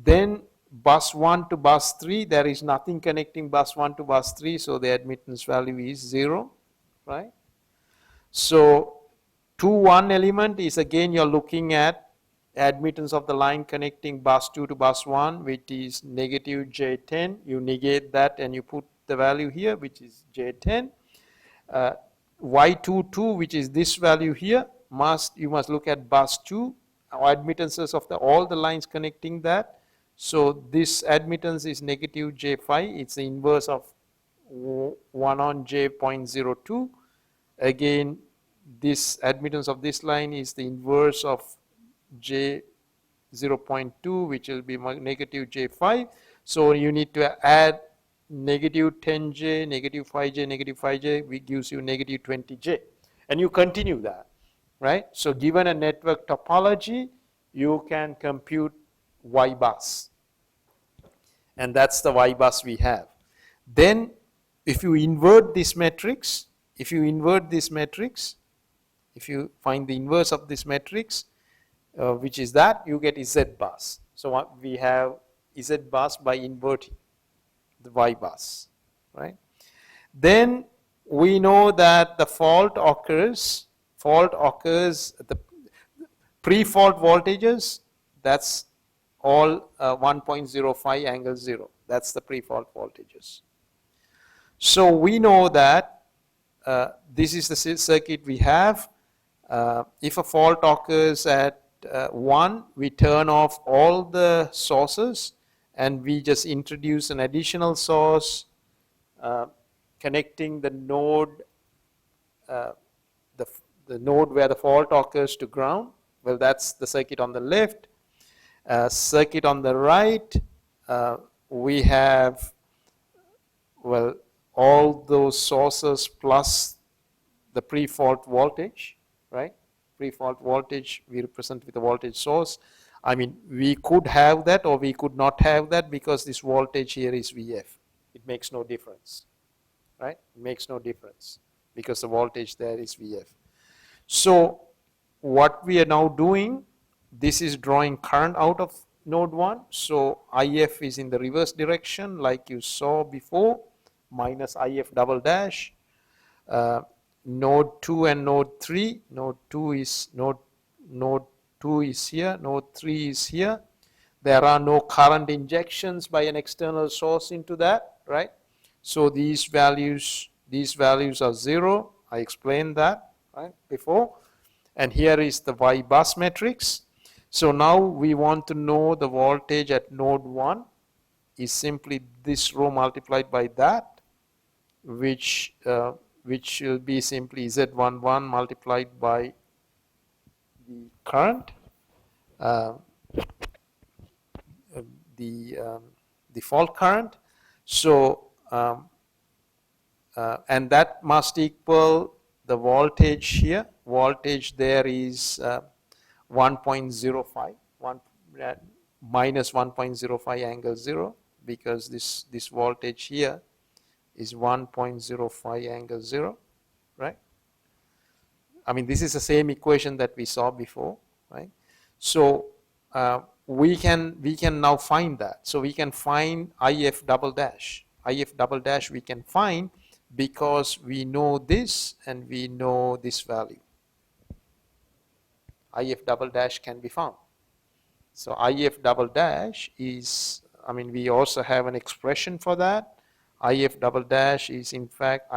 Then bus 1 to bus 3, there is nothing connecting bus 1 to bus 3, so the admittance value is 0, right? So 2, 1 element is again you're looking at admittance of the line connecting bus 2 to bus 1, which is negative J10. You negate that and you put the value here, which is J10. Y22, which is this value here, you must look at bus 2, admittances of all the lines connecting that. So this admittance is negative J5. It's the inverse of 1 on J.02. Again, this admittance of this line is the inverse of J 0.2, which will be negative J5. So you need to add negative 10J, negative 5J, negative 5J, which gives you negative 20J. And you continue that. right? So given a network topology, you can compute Y bus, and that's the Y bus we have. Then if you invert this matrix, if you find the inverse of this matrix, which is that, you get Z bus. So we have Z bus by inverting the Y bus, right? Then we know that the fault occurs at the pre-fault voltages, that's all 1.05 angle 0. That's the pre-fault voltages. So we know that this is the circuit we have. If a fault occurs at 1, we turn off all the sources and we just introduce an additional source connecting the node, the node where the fault occurs to ground. Well, that's the circuit on the left. Circuit on the right, we have, well, all those sources plus the pre-fault voltage, right? Pre-fault voltage we represent with a voltage source. I mean, we could have that or we could not have that because this voltage here is VF. It makes no difference, right? It makes no difference because the voltage there is VF. So what we are now doing, this is drawing current out of node 1. So IF is in the reverse direction like you saw before, minus IF double dash. Node 2 and node 3, node 2 is here, node 3 is here. There are no current injections by an external source into that, right? So these values are 0. I explained that, right, before. And here is the Y bus matrix. So now we want to know the voltage at node 1 is simply this row multiplied by that, which will be simply Z11 multiplied by the current, the fault current. So and that must equal the voltage here. Voltage there is 1.05, minus 1.05 angle 0, because this voltage here is 1.05 angle 0, right? I mean, this is the same equation that we saw before, right? So we can now find that. So we can find IF double dash. IF double dash we can find because we know this and we know this value. IF double dash can be found. So IF double dash is, I mean, we also have an expression for that. IF double dash is in fact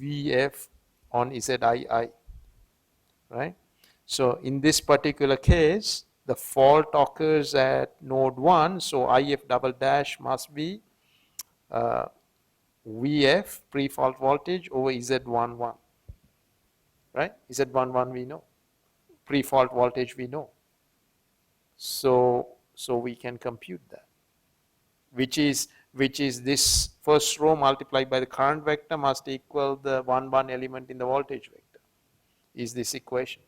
VF on ZII, right? So in this particular case, the fault occurs at node 1, so IF double dash must be VF, pre-fault voltage, over Z11, right? Z11 we know, pre-fault voltage we know. So we can compute that, which is this first row multiplied by the current vector must equal the 1 element in the voltage vector, is this equation.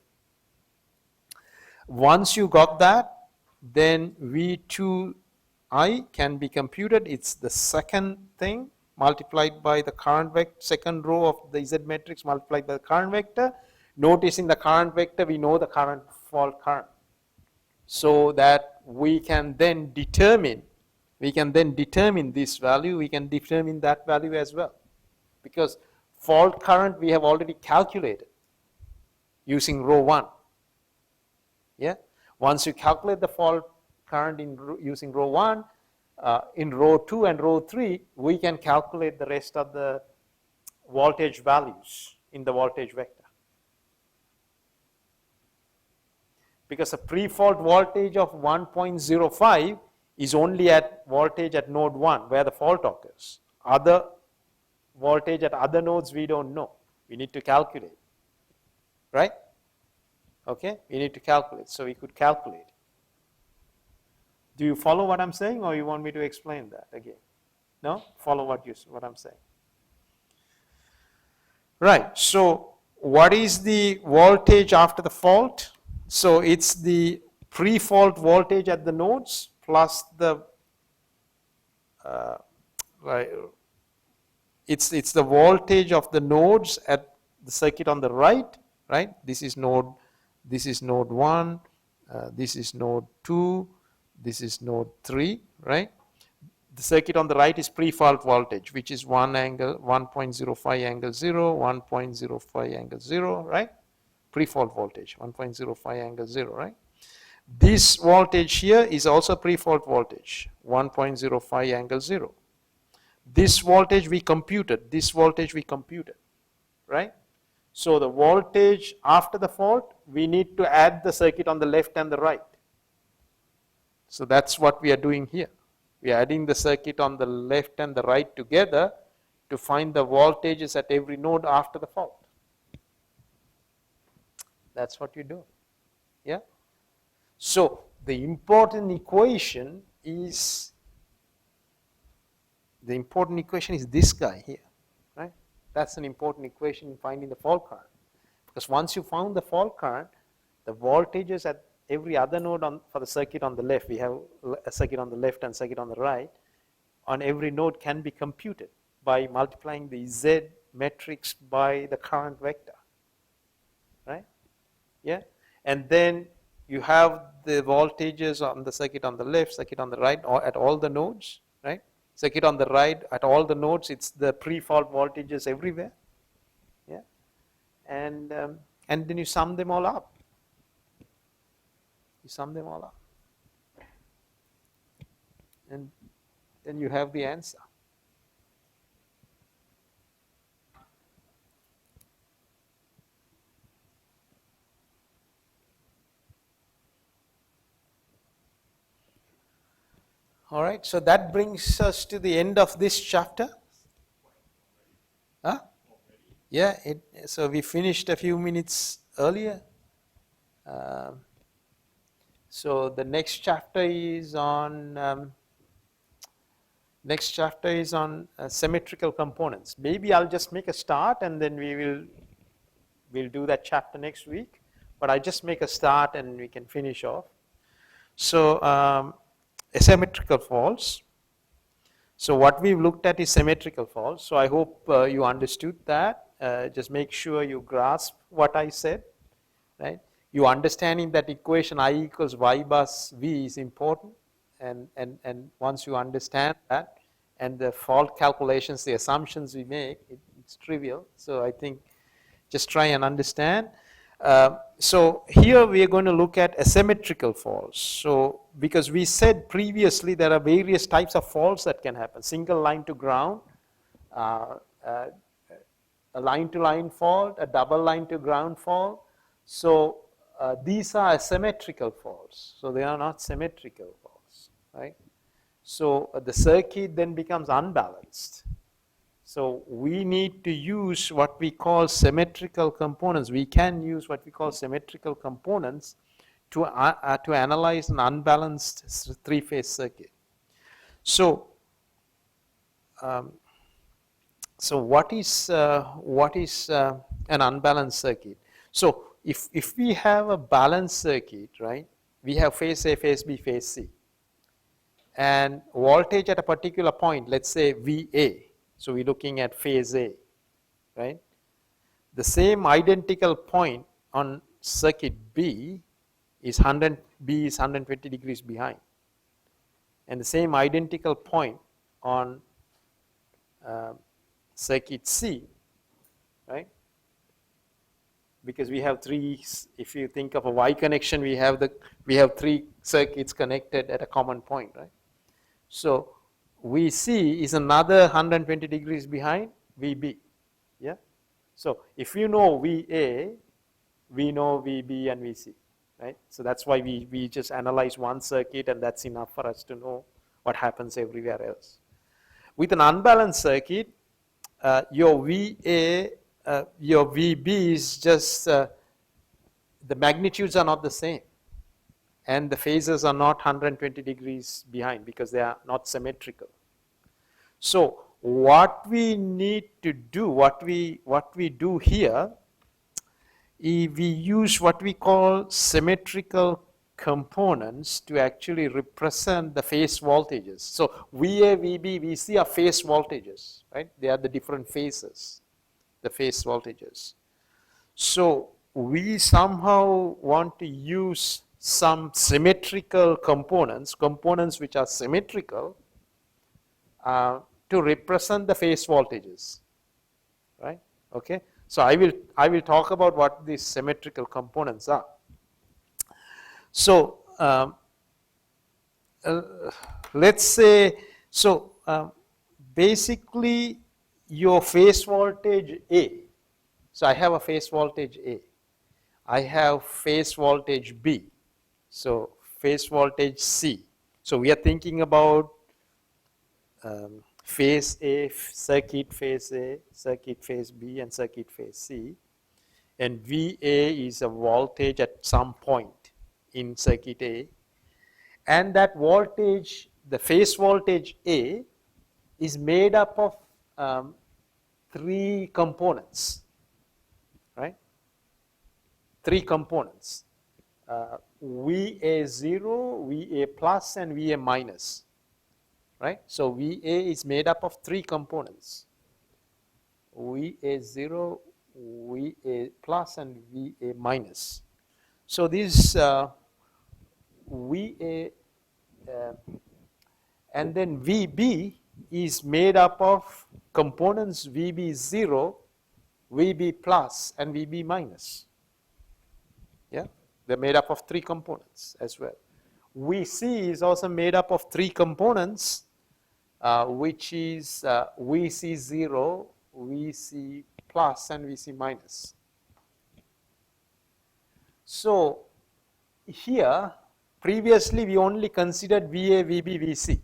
Once you got that, then V2I can be computed. It's the second thing multiplied by the current vector, second row of the Z matrix multiplied by the current vector. Notice in the current vector we know the current, fault current, so that we can then determine this value, we can determine that value as well, because fault current we have already calculated using row 1. Yeah. Once you calculate the fault current using row 1, in row 2 and row 3, we can calculate the rest of the voltage values in the voltage vector. Because a pre-fault voltage of 1.05 is only at voltage at node 1 where the fault occurs. Other voltage at other nodes we don't know. We need to calculate, right? Okay, we need to calculate. So we could calculate. Do you follow what I'm saying, or you want me to explain that again? No? Follow what I'm saying. Right. So what is the voltage after the fault? So it's the pre-fault voltage at the nodes plus the right, it's the voltage of the nodes at the circuit on the right, right? This is node 1, this is node 2, this is node 3, right? The circuit on the right is pre-fault voltage, which is 1.05 angle 0, 1.05 angle 0, right? Pre-fault voltage, 1.05 angle 0, right? This voltage here is also pre-fault voltage, 1.05 angle 0. This voltage we computed, right? So the voltage after the fault, we need to add the circuit on the left and the right. So that's what we are doing here. We are adding the circuit on the left and the right together to find the voltages at every node after the fault. That's what you do. Yeah? So the important equation is this guy here, right? That's an important equation in finding the fault current. Because once you found the fault current, the voltages at every other node for the circuit on the left, we have a circuit on the left and circuit on the right, on every node can be computed by multiplying the Z matrix by the current vector, right? Yeah, and then you have the voltages on the circuit on the left, circuit on the right, or at all the nodes, right? Circuit on the right at all the nodes, it's the pre-fault voltages everywhere, yeah, and then you sum them all up. And then you have the answer. All right, so that brings us to the end of this chapter. Huh? Yeah, so we finished a few minutes earlier. So the next chapter is on symmetrical components. Maybe I'll just make a start and then we'll do that chapter next week. But I just make a start and we can finish off. So asymmetrical faults. So what we've looked at is symmetrical faults. So I hope you understood that. Just make sure you grasp what I said, right? You understanding that equation I equals y bus v is important, and once you understand that, and the fault calculations, the assumptions we make, it's trivial. So I think just try and understand. So here we are going to look at asymmetrical faults. So because we said previously there are various types of faults that can happen. Single line to ground, a line to line fault, a double line to ground fault. So these are asymmetrical faults. So they are not symmetrical faults, right? So the circuit then becomes unbalanced. So we need to use what we call symmetrical components. We can use what we call symmetrical components to analyze an unbalanced three-phase circuit. So, what is an unbalanced circuit? So if we have a balanced circuit, right? We have phase A, phase B, phase C, and voltage at a particular point, let's say VA. So we're looking at phase A, right? The same identical point on circuit B is 120 degrees behind. And the same identical point on circuit C, right? Because we have three, if you think of a Y connection, we have three circuits connected at a common point, right? So VC is another 120 degrees behind VB, yeah? So if you know VA, we know VB and VC, right? So that's why we just analyze one circuit and that's enough for us to know what happens everywhere else. With an unbalanced circuit, your VA, your VB is just, the magnitudes are not the same. And the phases are not 120 degrees behind because they are not symmetrical. So what we need to do, what we do here we use what we call symmetrical components to actually represent the phase voltages. So VA, VB, VC are phase voltages, right? They are the different phases, the phase voltages. So we somehow want to use some symmetrical components, components which are symmetrical, to represent the phase voltages, right? Okay. So I will talk about what these symmetrical components are. So let's say, so basically your phase voltage A. So I have a phase voltage A. I have phase voltage B. So phase voltage C. So we are thinking about phase A, circuit phase A, circuit phase B, and circuit phase C. And VA is a voltage at some point in circuit A. And that voltage, the phase voltage A, is made up of 3 components, right? 3 components. VA0, VA plus, and VA minus, right? So VA is made up of 3 components. VA0, VA plus, and VA minus. So this VA and then VB is made up of components VB0, VB plus, and VB minus. Yeah, they're made up of 3 components as well. VC is also made up of 3 components, which is VC0, VC plus, and VC minus. So here, previously we only considered VA, VB, VC.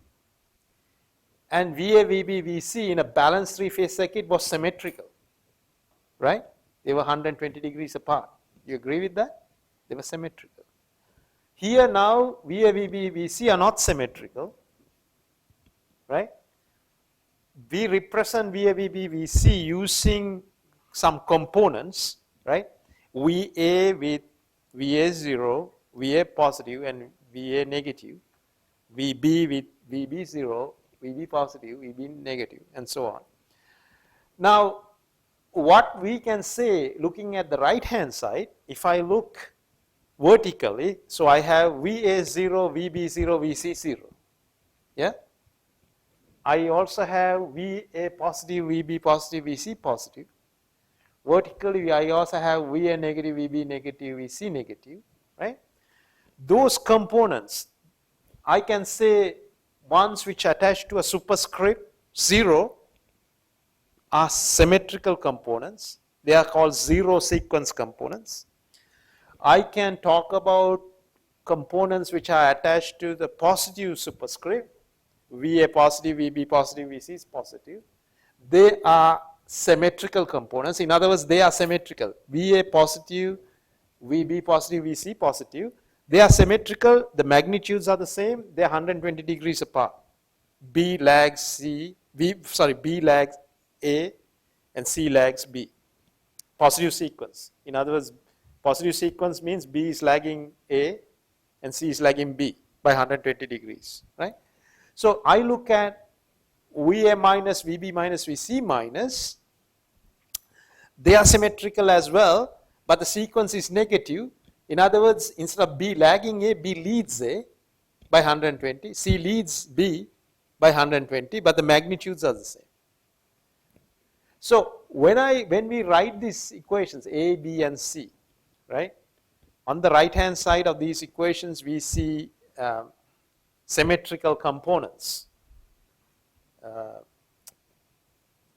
And VA, VB, VC in a balanced 3-phase circuit was symmetrical, right? They were 120 degrees apart. You agree with that? They were symmetrical. Here now, VA, VB, VC are not symmetrical, right? We represent VA, VB, VC using some components, right? VA with VA0, VA positive, and VA negative. VB with VB0, VB positive, VB negative, and so on. Now, what we can say, looking at the right hand side, if I look vertically, so I have VA0, VB0, VC0. Yeah? I also have VA positive, VB positive, VC positive. Vertically, I also have VA negative, VB negative, VC negative, right? Those components, I can say ones which attach to a superscript 0 are symmetrical components. They are called 0 sequence components. I can talk about components which are attached to the positive superscript. VA positive, VB positive, VC is positive. They are symmetrical components. In other words, they are symmetrical. VA positive, VB positive, VC positive. They are symmetrical. The magnitudes are the same. They are 120 degrees apart. B lags C, B lags A, and C lags B. Positive sequence. In other words, positive sequence means B is lagging A and C is lagging B by 120 degrees, right? So I look at VA minus, VB minus, VC minus. They are symmetrical as well, but the sequence is negative. In other words, instead of B lagging A, B leads A by 120. C leads B by 120, but the magnitudes are the same. So when we write these equations, A, B, and C, right? On the right hand side of these equations, we see symmetrical components.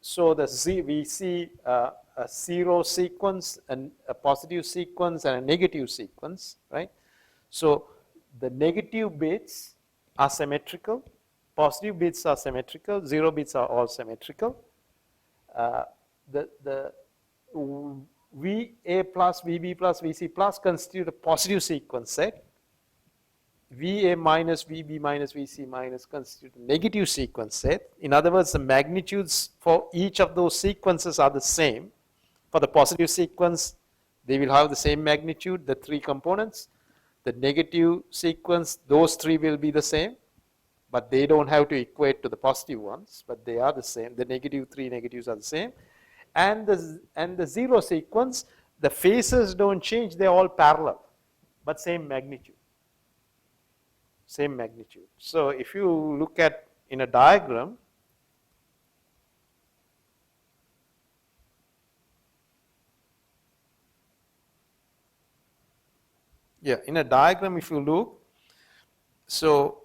So we see a 0 sequence, and a positive sequence, and a negative sequence, right? So the negative bits are symmetrical, positive bits are symmetrical, 0 bits are all symmetrical. The VA plus, VB plus, VC plus constitute a positive sequence set. VA minus, VB minus, VC minus constitute a negative sequence set. In other words, the magnitudes for each of those sequences are the same. For the positive sequence, They will have the same magnitude, the three components. The negative sequence, those three will be the same, but they don't have to equate to the positive ones, but they are the same. The negative three negatives are the same. And the zero sequence, the phases don't change, they're all parallel, but same magnitude. Same magnitude. So if you look at in a diagram, in a diagram if you look, so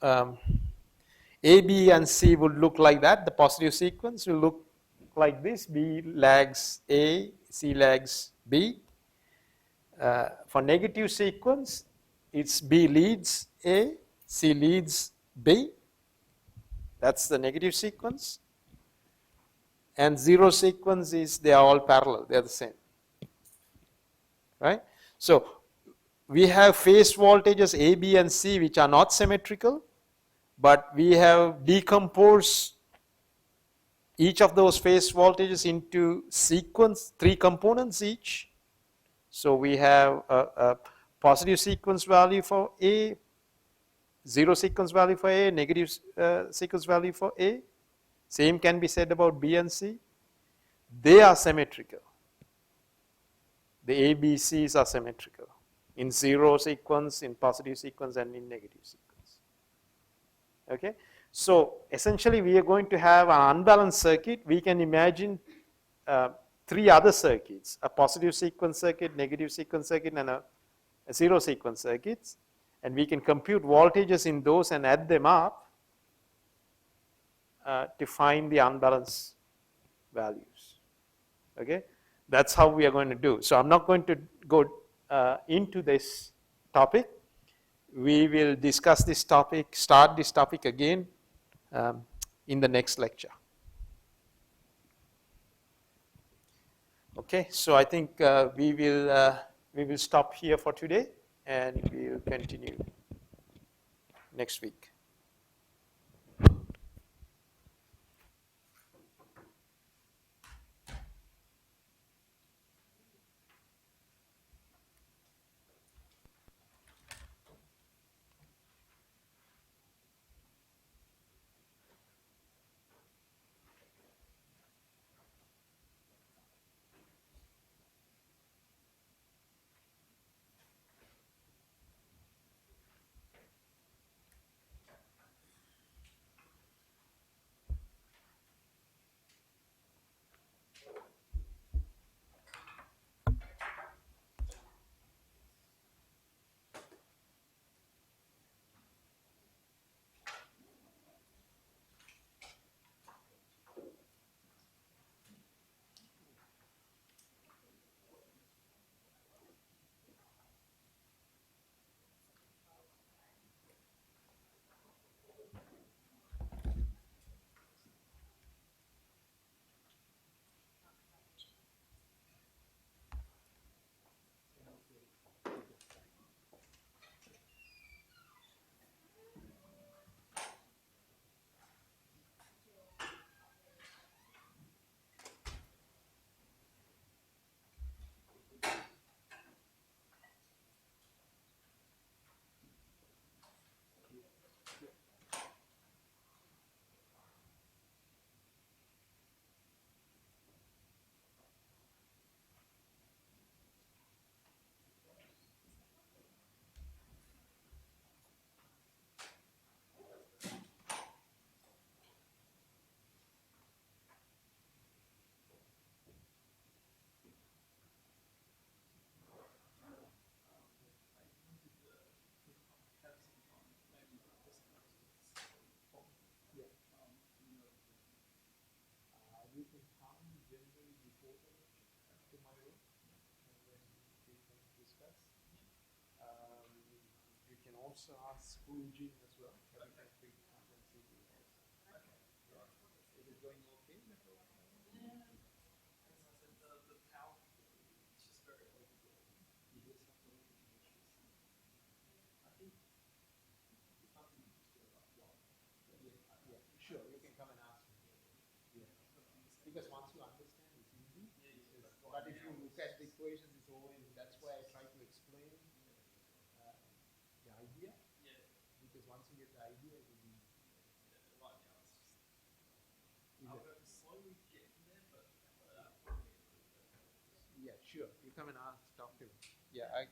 A, B, and C would look like that. The positive sequence will look like this. B lags A, C lags B. For negative sequence, it's B leads A, C leads B. That's the negative sequence. And zero sequence is they are all parallel. They are the same. Right? So we have phase voltages A, B, and C which are not symmetrical, but we have decomposed each of those phase voltages into sequence, three components each. So we have a positive sequence value for A, zero sequence value for A, negative sequence value for A. Same can be said about B and C. They are symmetrical. The A, B, C's are symmetrical in zero sequence, in positive sequence, and in negative sequence. Okay? So essentially we are going to have an unbalanced circuit. We can imagine three other circuits, a positive sequence circuit, negative sequence circuit, and a zero sequence circuits. And we can compute voltages in those and add them up to find the unbalanced values. Okay? That's how we are going to do. So I'm not going to go into this topic. We will discuss this topic, start this topic again in the next lecture. Okay, so I think we will stop here for today, and we will continue next week. You can come generally before the lecture to my room, and then we can discuss. You can also ask Eugene as well, but you can come and see him also. Yeah. Is it going okay? You just have to look at the issues. I think it's nothing to about one. Yeah, sure, you can come and ask me. Yeah. Because once you understand, it's easy. But if you look at the equations is always, that's why I try to explain the idea. Yeah. Because once you get the idea, it will be. Right now it's just. I'll I'll slowly get from there, but yeah, sure. You come and ask, talk to him. Yeah, I